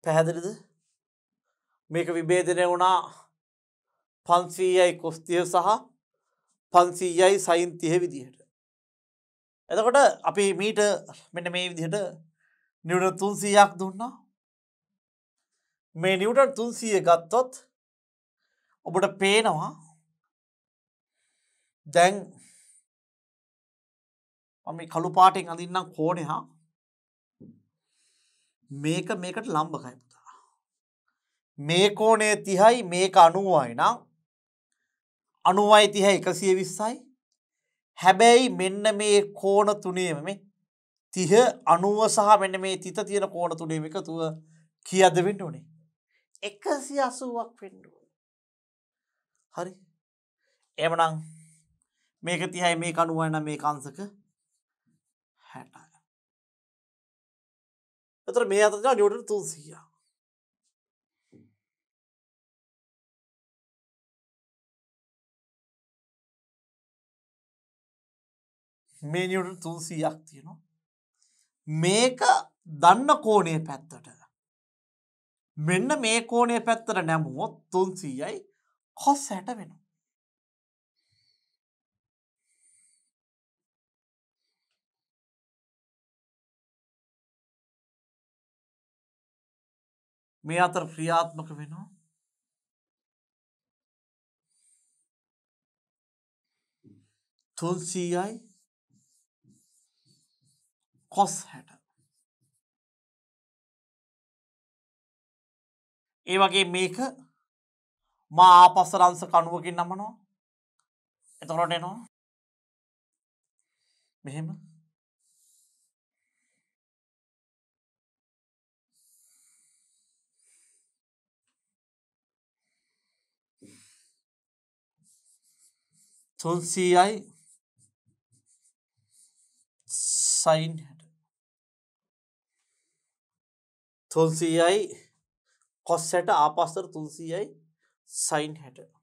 Speaker 1: පැහැදිලිද? මේක විභේදනය වුණා 500යි cos 30 සහ 500යි sin 30 විදිහට. එතකොට අපි මීට මෙන්න මේ විදිහට නිව්ටන් 300ක් දුන්නා. මේ නිව්ටන් 300 ගත්තොත් ඔබට පේනවා දැන් මම මේ කළු පාටෙන් අඳින්නම් කෝණය මේක මේකට ලම්බකයි පුතා. මේ කෝණය 30යි මේක 90යි නම් 90යි 30යි 120යි. හැබැයි මෙන්න මේ කෝණ තුනේම මේ 30 90 සහ මෙන්න මේ තිත තියෙන කෝණ තුනේම එකතුව කීයද වෙන්න ඕනේ? 180ක් වෙන්න ඕනේ. හරි. එහෙමනම් මේක 30යි මේක 90යි නම් මේක අංශක 60යි. එතකොට මේ අතර තියෙනවා නිව්ටන් 300. මේ නිව්ටන් 300ක් තියෙනවා. මේක දන්න කෝණයේ පැත්තට මෙන්න මේ කෝණයේ පැත්තට නැමුවොත් 300යි cos 60 වෙනවා. මේ අතර ක්‍රියාත්මක වෙනවා 300යි cos 60. ඒ වගේ මේක මා ආපස්සට අංශක 90කින් නමනවා. එතකොට එනවා මෙහෙම තුන්සීයයි sin 60 300යි cos 60 ආපස්සට 300යි sin 60.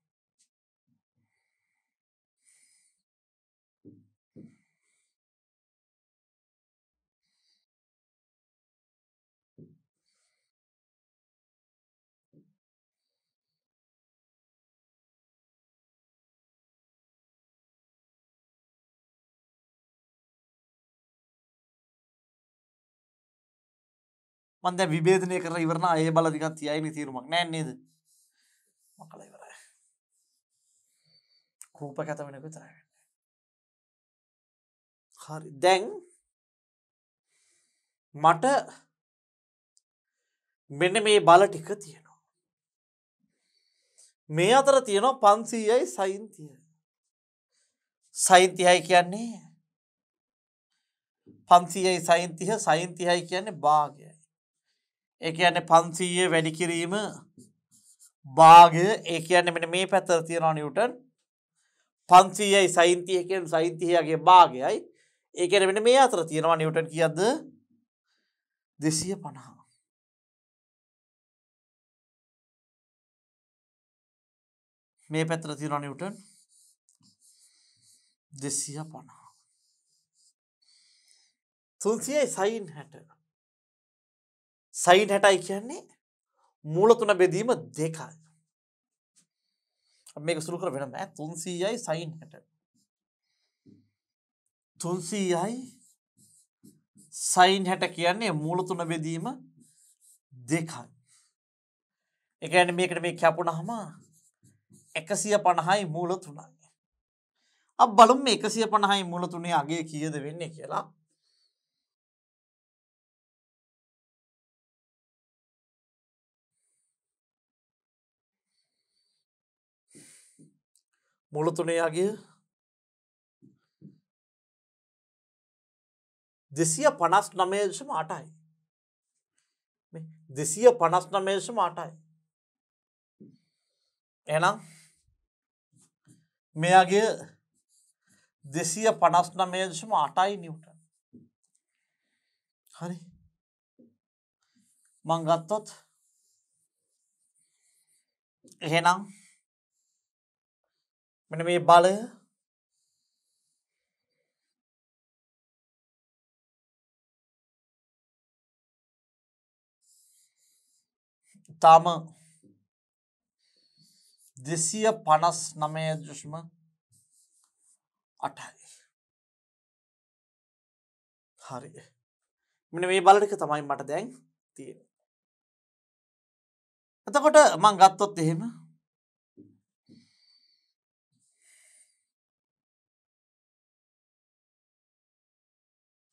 Speaker 1: මම දැන් විභේදනය කරලා ඉවරනා ඒ බල ටිකක් තියයිනේ තීරුමක් නෑ නේද? මකලා ඉවරයි. රූපගත වෙන විතරයි. හරි. දැන් මට මෙන්න මේ බල ටික තියෙනවා. මේ අතර තියෙනවා 500යි sin 30. sin 30යි කියන්නේ 500යි sin 30 sin 30යි කියන්නේ භාගයයි. ඒ කියන්නේ 500 වැඩි කිරීම භාගය ඒ කියන්නේ මෙන්න මේ පැත්තට තියෙනවා නිව්ටන් 500යි sin 30 කියන්නේ sin 30ගේ භාගයයි. ඒ කියන්නේ මෙන්න මේ අතර තියෙනවා නිව්ටන් කීයක්ද 250. මේ පැත්තට තියෙනවා නිව්ටන් 250. 300යි sin 60. sin 60යි කියන්නේ මූල තුන බෙදීම 2යි. මේක සුළු කර වෙනම 300යි sin 60. 300යි sin 60 කියන්නේ මූල තුන බෙදීම 2යි. ඒ කියන්නේ මේකට මේ කැපුණාම 150යි මූල 3යි. අප බලමු මේ 150යි මූල 3ේ අගය කීයද වෙන්නේ කියලා. මූල 3ේ අගය 259.8යි. මේ 259.8යි. එහෙනම් මේ අගය 259.8යි නිව්ටන්. හරි. මං ගත්තොත් එහෙනම් මෙන්න මේ බලය තාම 259.8යි. හරි. මෙන්න මේ බල ටික තමයි මට දැන් තියෙන්නේ. එතකොට මං ගත්තොත් එහෙම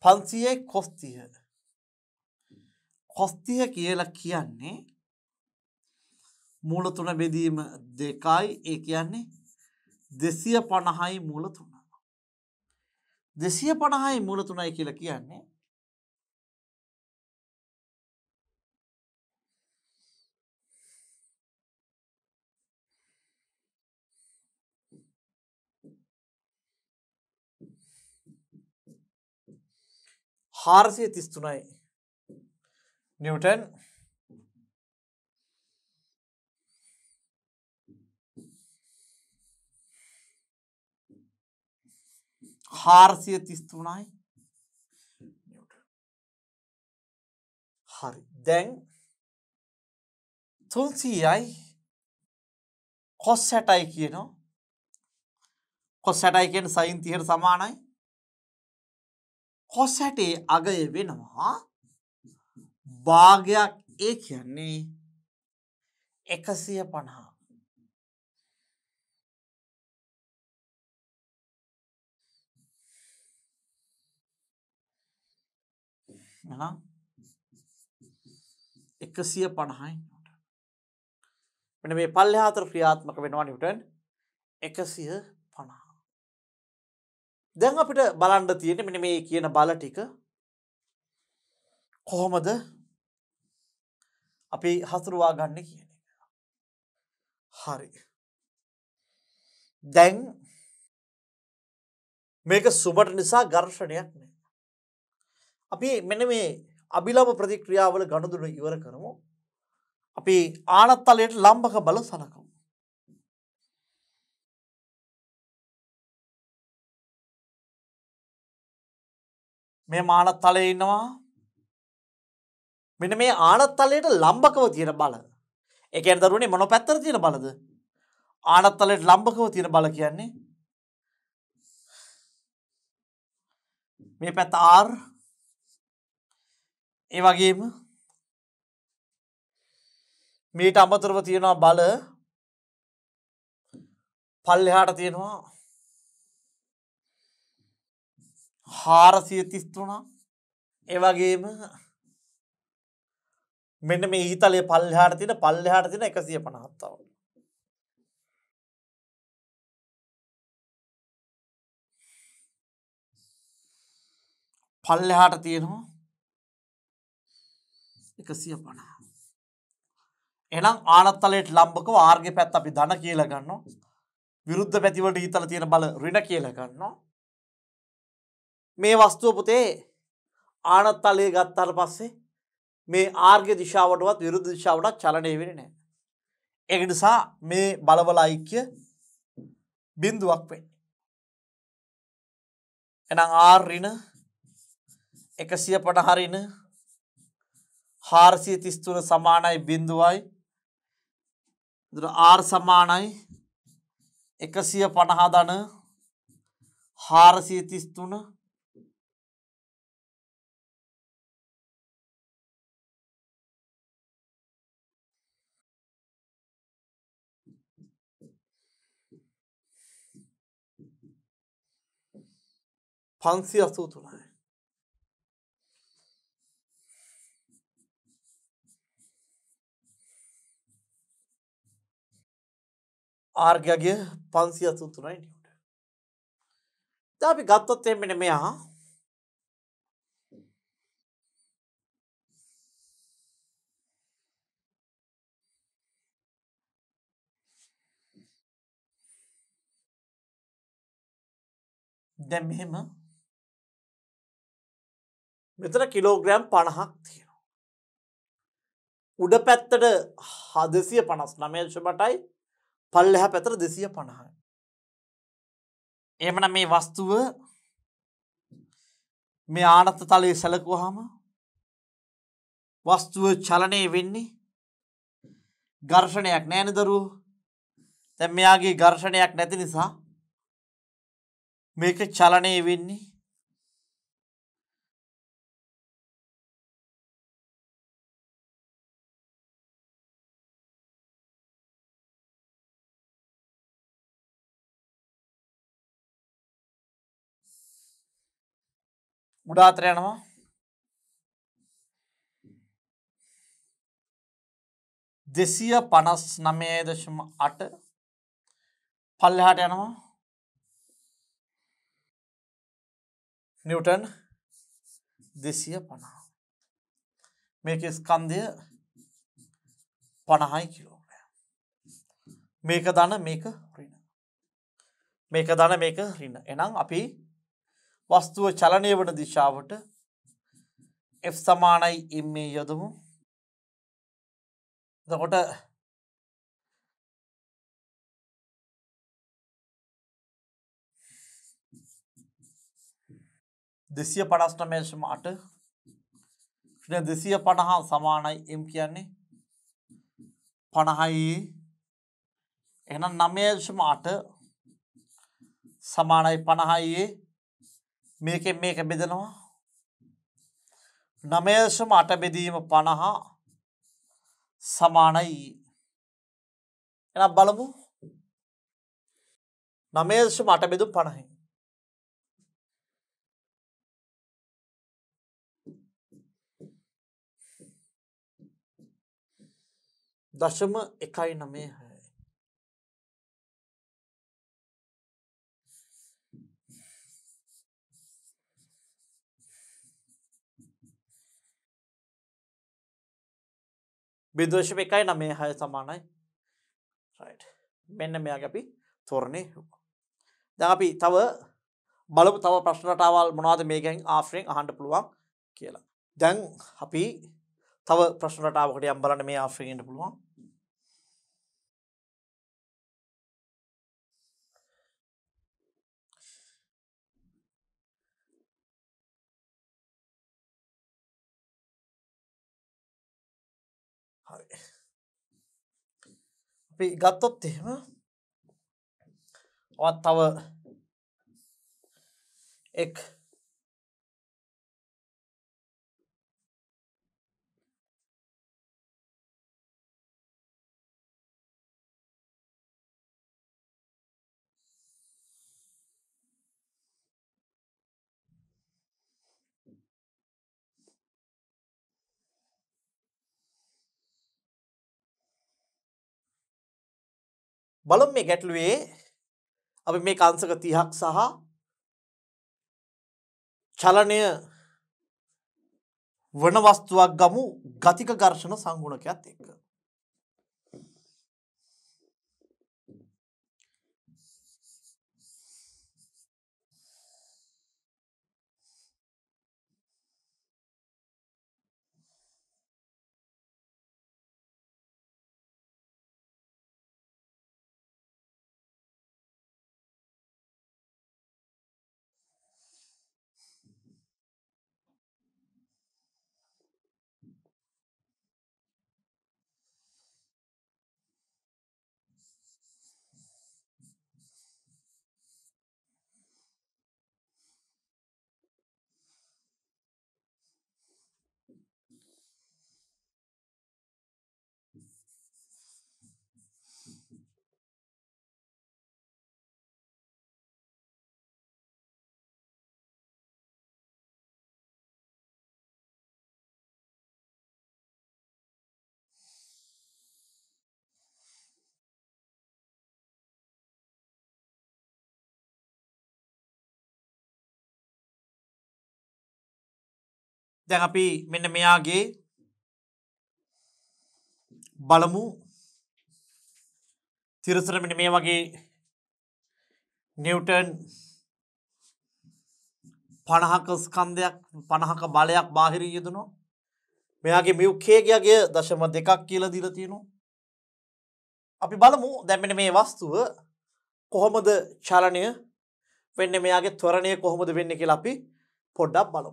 Speaker 1: පන්සියයි කොස්තිය කොස්තිය කියලා කියන්නේ මූල තුන බෙදීම 2යි. ඒ කියන්නේ 250යි මූල 3. 250යි මූල 3යි කියලා කියන්නේ හාරසිය 33යි නිව්ටන් හාරසිය 33යි නිව්ටන්. හරි. දැන් 300යි cos 60යි කියනවා. cos 60යි කියන්නේ sin 30ට සමානයි. cos 60 අගය වෙනවා භාගයක් ඒ කියන්නේ 150. එහෙනම් 150යි. මෙන්න මේ පල්ලෙහා අතර ක්‍රියාත්මක වෙනවා නිව්ටන් 150. දැන් අපිට බලන්න තියෙන්නේ මෙන්න මේ කියන බල ටික කොහොමද අපි හසුරුවා ගන්න කියන එක. හරි. දැන් මේක සුබට නිසා ඝර්ෂණයක් නෑ. අපි මෙන්න මේ අභිලව ප්‍රතික්‍රියාවල ගනුදෙනු ඉවර කරමු. අපි ආනත්තලයට ලම්බක බල සලකමු. මේ ආනත්තලයේ ඉන්නවා. මෙන්න මේ ආනත්තලයට ලම්බකව තියෙන බල. ඒ කියන්නේ දරුවනේ මොන පැත්තට තියෙන බලද? ආනත්තලයට ලම්බකව තියෙන බල කියන්නේ මේ පැත්ත R ඒ වගේම මීට අමතරව තියෙනවා බල පල්ලෙහාට තියෙනවා 433. ඒ වගේම මෙන්න මේ ඊතලයේ පල්ලෙහාට තියෙන 150ක් තව. පල්ලෙහාට තියෙනවා 150. එහෙනම් ආනත්තලයට ලම්බකව R ගේ පැත්ත අපි ධන කියලා ගන්නවා. විරුද්ධ පැති වලට ඊතල තියෙන බල ඍණ කියලා ගන්නවා. මේ වස්තුව පුතේ ආනත්තලයේ ගත්තාට පස්සේ මේ R ගේ දිශාවටවත් විරුද්ධ දිශාවටත් චලනය වෙන්නේ නැහැ. ඒක නිසා මේ බලවල ඓක්‍ය බිඳුවක් වෙන්නේ. එහෙනම් R ඍණ 150 ඍණ 433 සමානයි බිඳුවයි. එතන R සමානයි 150 ධන 433 583යි. R ගගේ 583යි Newton. දැන් අපි ගත්තොත් මෙන්න මෙයා දැන් මෙහෙම මෙතන කිලෝග්‍රෑම් 50ක් තියෙනවා. උඩ පැත්තට 259.8යි පල්ලෙහා පැත්තට 250යි. එහෙමනම් මේ වස්තුව මේ ආනත්ත තලයේ සැලකුවාම වස්තුව චලනය වෙන්නේ ඝර්ෂණයක් නැහැ නේද දරුවෝ? දැන් මෙයාගේ ඝර්ෂණයක් නැති නිසා මේක චලනය වෙන්නේ උඩ අතර යනවා 259.8 පල්ලෙහාට යනවා නිව්ටන් 250. මේකේ ස්කන්ධය 50යි කිලෝග්‍රෑම්. මේක ධන මේක ඍණ. මේක ධන මේක ඍණ. එහෙනම් අපි වස්තුව චලනය වන දිශාවට F සමානයි m යොදමු. එතකොට දෙසිය 59.8 250 සමානයි m කියන්නේ 50යි. එහෙනම් 9.8 සමානයි 50යි. මේකෙන් මේක බෙදනවා 9.8 බෙදීම 50 සමානයි. එහෙනම් බලමු 9.8 බෙදුම් 50යි. දශම 1.96. බිඳුවශම 1.96 සමානයි. රයිට්. මෙන්න මෙයාගේ අපි තෝරණේ. දැන් අපි තව බලමු තව ප්‍රශ්න රටාවල් මොනවද මේකෙන් ආශ්‍රයෙන් අහන්න පුළුවන් කියලා. දැන් අපි තව ප්‍රශ්න රටාවකට යම් බලන්න මේ ආශ්‍රයෙන් ඉන්න පුළුවන්. හරි. අපි ගත්තොත් එහෙම ඔවත් තව එක් බලමු මේ ගැටලුවේ අපි මේ අංශක 30ක් සහ චලනය වන වස්තුවක් ගමු ගතික ඝර්ෂණ සංගුණකයත් එක්ක. දැන් අපි මෙන්න මෙයාගේ බලමු තිරසර මෙන්න මේ වගේ නිව්ටන් 50ක ස්කන්ධයක් 50ක බලයක් බාහිරින් යෙදුණා. මෙයාගේ මියුකේගියගේ 0.2ක් කියලා දීලා තියෙනවා. අපි බලමු දැන් මෙන්න මේ වස්තුව කොහොමද චලනය වෙන්නේ, මෙයාගේ ත්වරණය කොහොමද වෙන්නේ කියලා අපි පොඩ්ඩක් බලමු.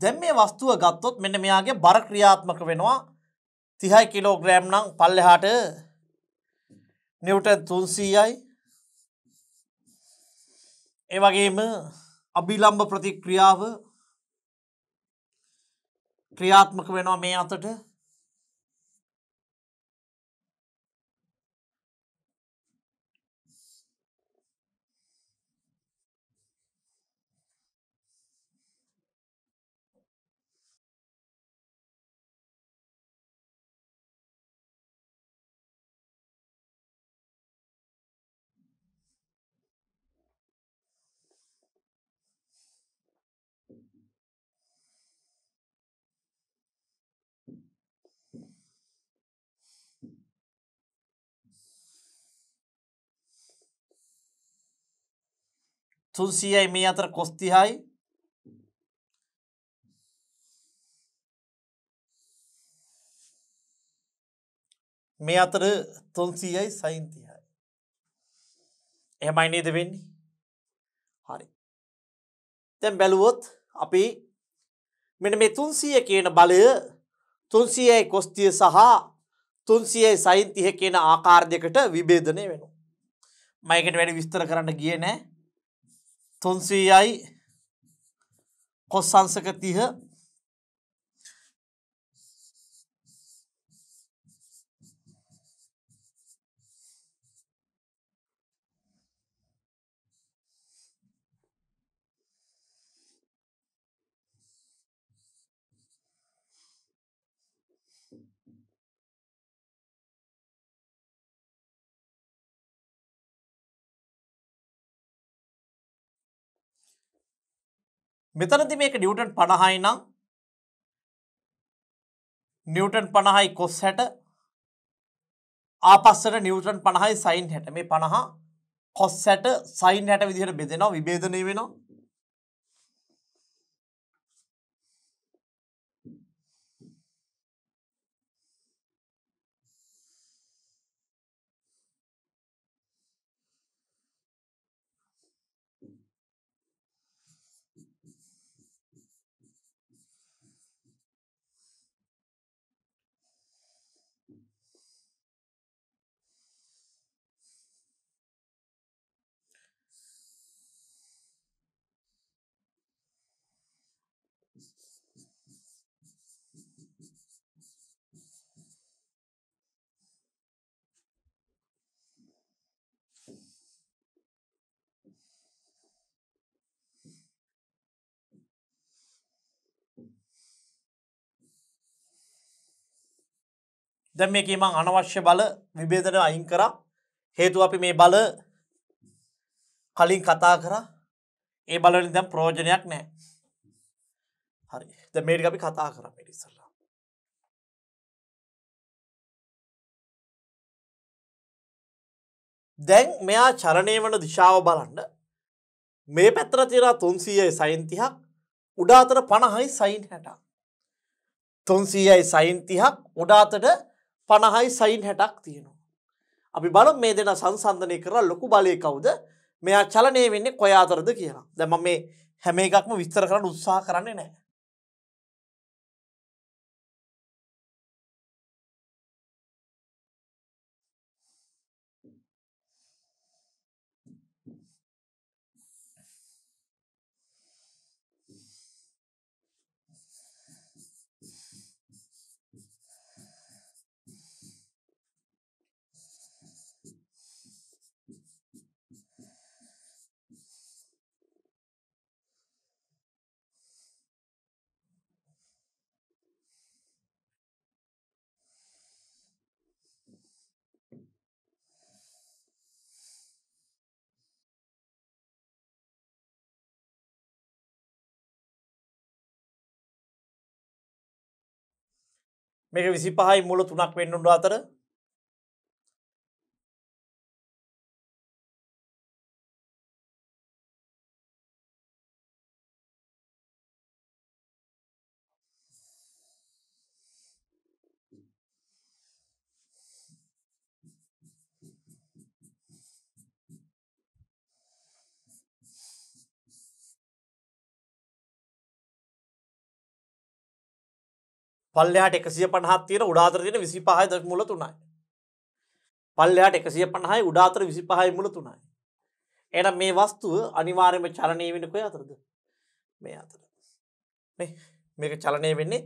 Speaker 1: දැන් මේ වස්තුව ගත්තොත් මෙන්න මෙයාගේ බර ක්‍රියාත්මක වෙනවා 30 කිලෝග්‍රෑම් නම් පල්ලෙහාට නිව්ටන් 300යි. ඒ වගේම අභිලම්බ ප්‍රතික්‍රියාව ක්‍රියාත්මක වෙනවා මේ අතට. තුන්සියයි මේ අතර කොස් 30යි. මේ අතර 300යි sin 30යි. එහෙමයි නේද වෙන්නේ? හරි. දැන් බැලුවොත් අපි මෙන්න මේ 300 කියන බලය 300යි cos 30 සහ 300යි sin 30 කියන ආකාර දෙකට විභේදනය වෙනවා. මම ඒකට වැඩි විස්තර කරන්න ගියේ නැහැ. 300යි cos අංශක 30 මෙතනදී මේක නිව්ටන් 50යි නම් නිව්ටන් 50යි cos 60 ආපස්සට නිව්ටන් 50යි sin 60 මේ 50 cos 60 sin 60 විදිහට බෙදෙනවා විභේදනය වෙනවා දැන් මේකේ මම අනවශ්‍ය බල විභේදන අයින් කරා හේතුව අපි මේ බල කලින් කතා කරා ඒ බල වලින් දැන් ප්‍රයෝජනයක් නැහැ හරි දැන් මේ ටික අපි කතා කරා මේ ඉස්සල්ලා දැන් මෙයා චලනය වන දිශාව බලන්න මේ පැත්තට තියෙනවා 300යි sin 30ක් උඩ අතට 50යි sin 60ක් 300යි sin 30ක් උඩ අතට 50යි sin 60ක් තියෙනවා. අපි බලමු මේ දෙන සංසන්දනය කරලා ලොකු බලය කවුද? මෙයා චලනය වෙන්නේ කොය අතරද කියලා. දැන් මම මේ හැම එකක්ම විස්තර කරන්න උත්සාහ කරන්නේ නැහැ. මේක 25යි මුල 3ක් වෙන්න උඩ අතර පල්ලෙහාට 150ක් තියෙන උඩ අතර තියෙන 25යි මුල 3යි. පල්ලෙහාට 150යි උඩ අතර 25යි මුල 3යි. එහෙනම් මේ වස්තුව අනිවාර්යයෙන්ම චලනය වෙන්නේ කොයි අතරද? මේ අතර. නේ? මේක චලනය වෙන්නේ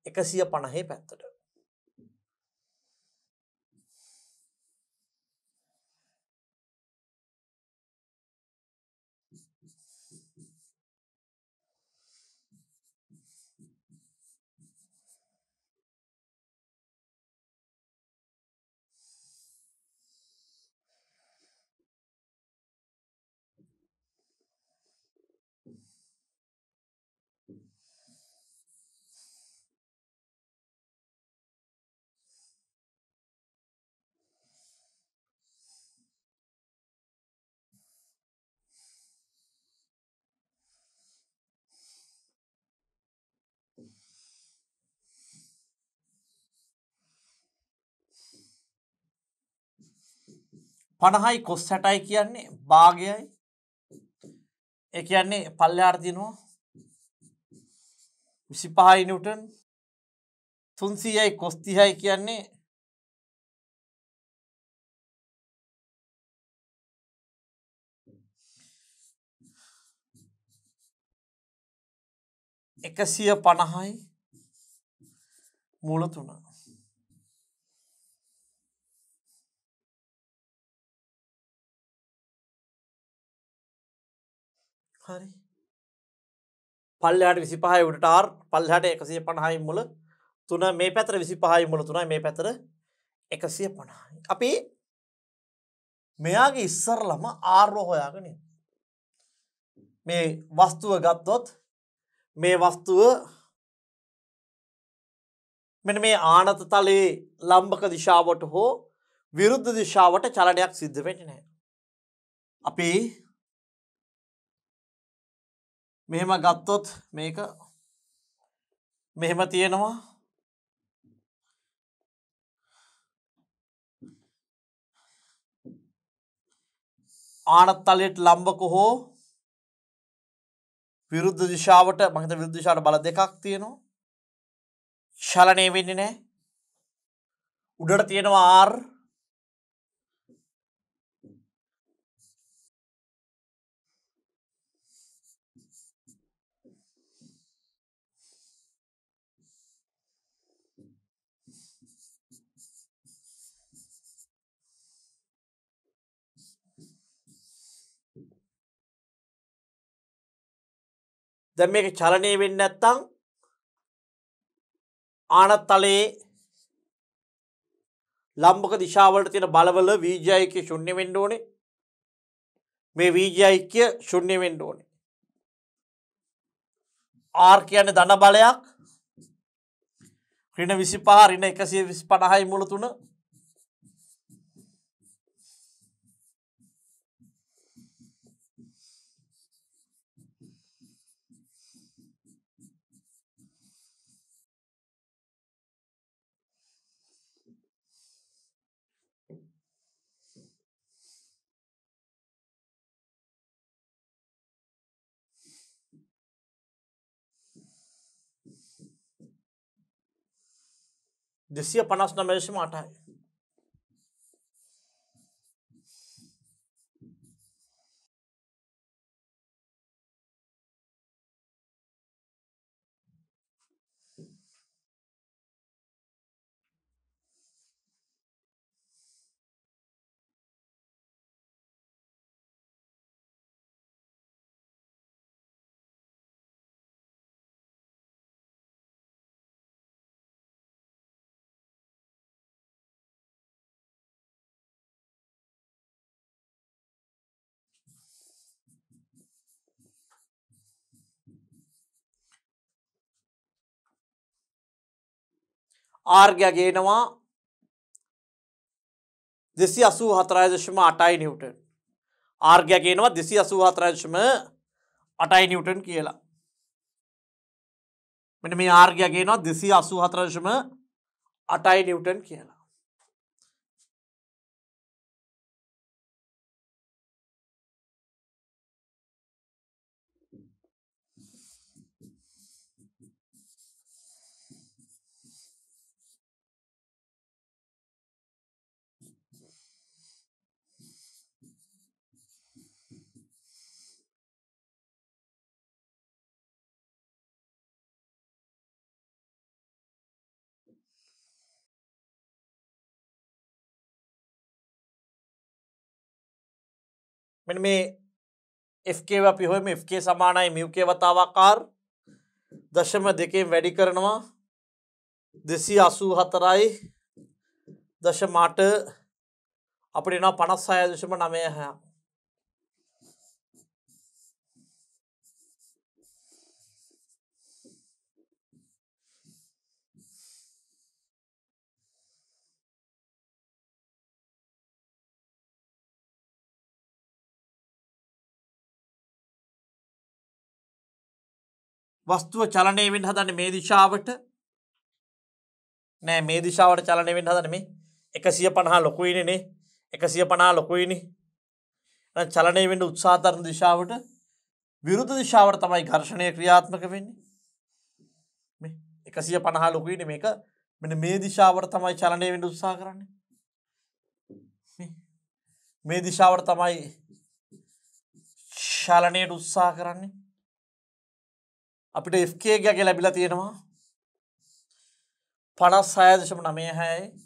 Speaker 1: 150 පැත්තට. පණහයි කොස් 60යි කියන්නේ භාගයයි. ඒ කියන්නේ පල්ලෙහාට තියෙනවා 25යි නිව්ටන් 300යි කොස් 30යි කියන්නේ 150යි මූල 3. හරි. පල්ලෙහාට 25යි උඩට r පල්ලෙහාට 150යි මුල 3 මේ පැත්තට 25යි මුල 3යි මේ පැත්තට 150යි. අපි මෙයාගේ ඉස්සරලම r හොයාගෙන ඉන්න. මේ වස්තුව ගත්තොත් මේ වස්තුව මෙන්න මේ ආනත තලයේ ලම්බක දිශාවට හෝ විරුද්ධ දිශාවට චලනයක් සිද්ධ වෙන්නේ නැහැ. අපි මෙහෙම ගත්තොත් මේක මෙහෙම තියෙනවා. ආනත තලයට ලම්බක හෝ විරුද්ධ දිශාවට මම හිත විරුද්ධ දිශාවට බල දෙකක් තියෙනවා. චලනය වෙන්නේ නැහැ. උඩට තියෙනවා R. දැන් මේක චලනය වෙන්නේ නැත්නම් ආනත තලයේ ලම්බක දිශාවලට තියෙන බලවල VJ ഐക്‍ය ශුන්‍ය වෙන්න ඕනේ. මේ VJ ഐක්‍ය ශුන්‍ය වෙන්න ඕනේ. R කියන්නේ ධන බලයක්. ඍණ 25 ඍණ 150යි මුල 3. දෙසිය 59.8යි. R ගේනවා 284.8යි නිව්ටන්. R ගේනවා 284.8යි නිව්ටන් කියලා. මෙන්න මේ R ගේනවා 284.8යි නිව්ටන් කියලා. මෙන්න මේ FK අපි හොයමු. FK සමානයි μk වතාවක් R. 0.2 වැඩි කරනවා 284.8 අපිට එනවා 56.96. වස්තුව චලනය වෙන්න හදන්නේ මේ දිශාවට. නෑ මේ දිශාවට චලනය වෙන්න හදන්නේ මේ 150 ලොකුයිනේ නේ. 150 ලොකුයිනේ. දැන් චලනය වෙන්න උත්සාහ කරන දිශාවට විරුද්ධ දිශාවට තමයි ඝර්ෂණය ක්‍රියාත්මක වෙන්නේ. මේ 150 ලොකුයිනේ මේක. මෙන්න මේ දිශාවට තමයි චලනය වෙන්න උත්සාහ කරන්නේ. මේ දිශාවට තමයි චලනයට උත්සාහ කරන්නේ. අපිට FK එක ලැබිලා තියෙනවා 56.96යි.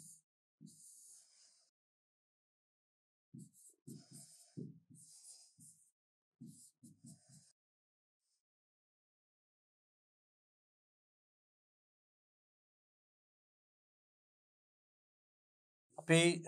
Speaker 1: අපි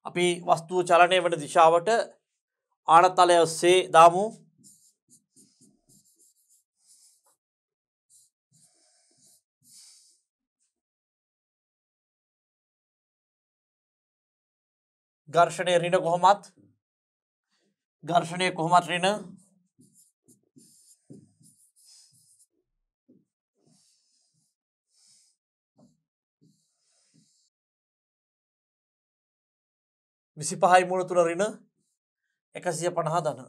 Speaker 1: අපි වස්තුව චලනය වන දිශාවට ආනතලය ඔස්සේ දාමු. ඝර්ෂණය ඍණ කොහොමත් ඝර්ෂණය කොහොමත් ඍණ විසිපහයි මූල තුන ඍණ 150 ධන.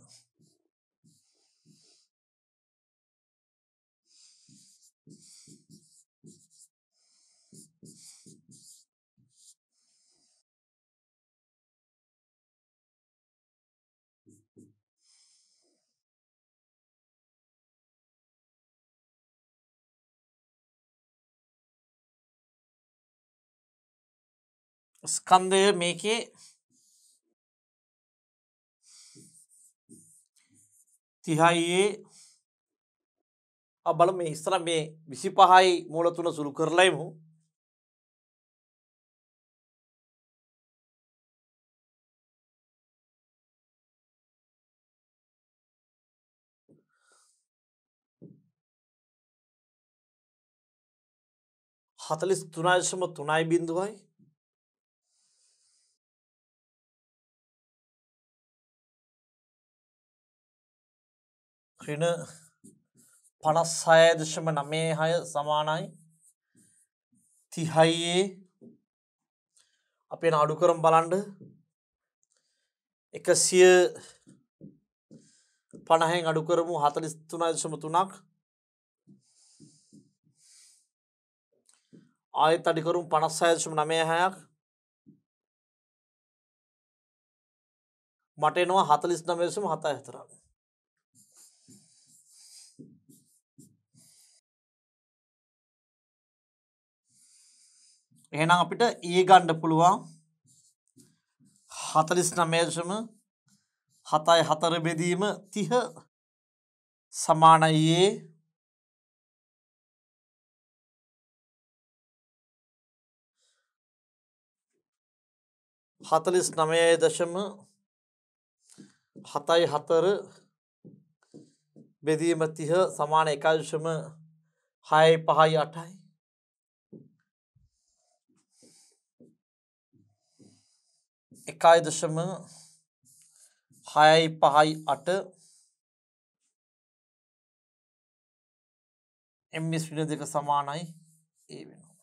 Speaker 1: ස්කන්ධය මේකේ තිහයියේ බලමු මේ ඉස්සර මේ 25යි මූල තුන සුළු කරලායිමු. හතලිස් තුනයිශම තුනයි බිඳුවයි ඍණ 56.96 සමානයි 30යේ අපි අඩු කරමු බලන්න 150න් අඩු කරමු 43.3ක් ආයෙත් අඩු කරමු 56.96ක් මට එනවා 49.74ක්. එහෙනම් අපිට E ගන්න පුළුවන් 49.74 බෙදීම 30 සමානයි A 49.74 බෙදීම 30 සමාන 1.658යි. එකයි දශම 658 ms ඍණ දෙක සමානයි A වෙනවා.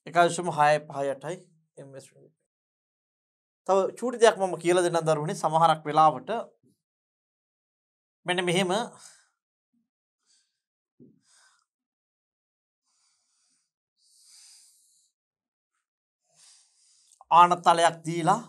Speaker 1: 1.658යි ms ඍණ. තව චූටි දෙයක් මම කියලා දෙන්නම් දරුවනේ. සමහරක් වෙලාවට මෙන්න මෙහෙම ආනතලයක් දීලා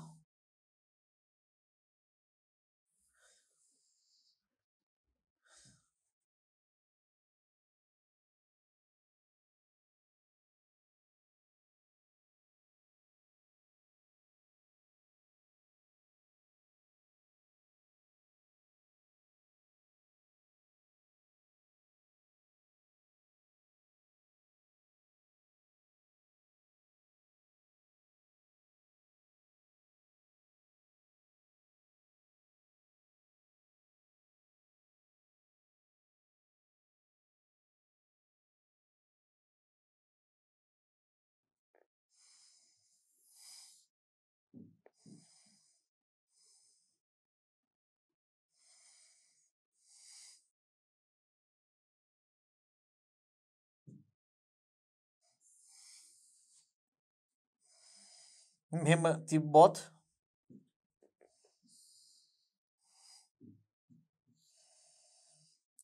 Speaker 1: මෙහෙම තිබ්බොත්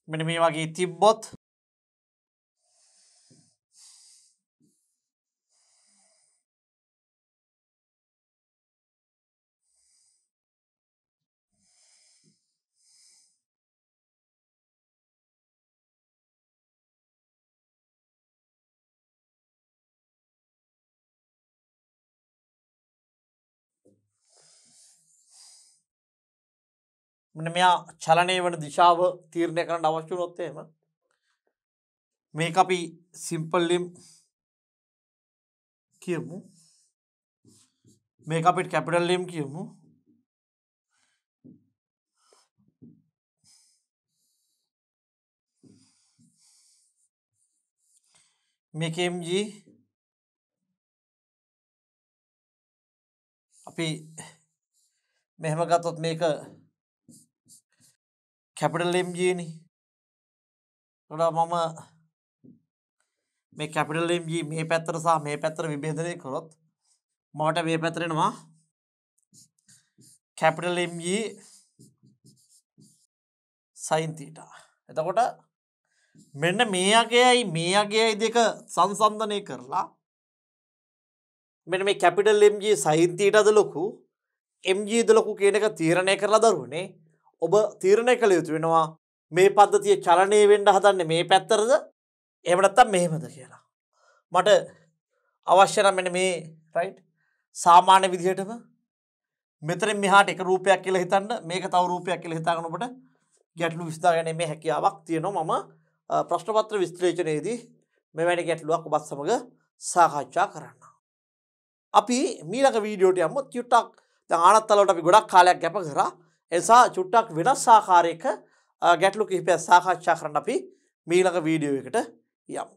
Speaker 1: මෙන්න මේ වගේ තිබ්බොත් මෙන්න මෙයා චලනය වන දිශාව තීරණය කරන්න අවශ්‍ය වුණොත් එහෙම මේක අපි සිම්පල් ලිම් කියමු. මේක අපිට කැපිටල් M කියමු. මේක mg අපි මෙහෙම ගත්තොත් මේක කැපිටල් mg නේ. එතකොට මම මේ කැපිටල් mg මේ පැත්තට සහ මේ පැත්තට විභේදනය කරොත් මට මේ පැත්තට එනවා කැපිටල් mg sin theta. එතකොට මෙන්න මේ අගයයි දෙක සංසන්දනය කරලා මෙන්න මේ කැපිටල් mg sin theta ද ලොකු mg ද ලොකු කියන එක තීරණය කරලා දරුවනේ ඔබ තීරණය කළ යුතු වෙනවා මේ පද්ධතිය චලනය වෙන්න හදන්නේ මේ පැත්තටද එහෙම නැත්නම් මෙහෙමද කියලා. මට අවශ්‍ය නම් මෙන්න මේ රයිට් සාමාන්‍ය විදිහටම මෙතනින් මෙහාට එක රූපයක් කියලා හිතන්න මේක තව රූපයක් කියලා හිතාගෙන ඔබට ගැටලු විසඳා ගැනීමේ හැකියාවක් තියෙනවා. මම ප්‍රශ්න පත්‍ර විශ්ලේෂණයේදී මෙවැනි ගැටලුවක් ඔබත් සමග සාකච්ඡා කරන්න. අපි ඊළඟ වීඩියෝට යමු. චුට්ටක් දැන් ආනත්තල වලට අපි ගොඩක් කාලයක් ගත කරා. ඒ නිසා චුට්ටක් වෙනස් ආකාරයක ගැටලු කිහිපයක් සාකච්ඡා කරන්න අපි ඊළඟ වීඩියෝ එකට යමු.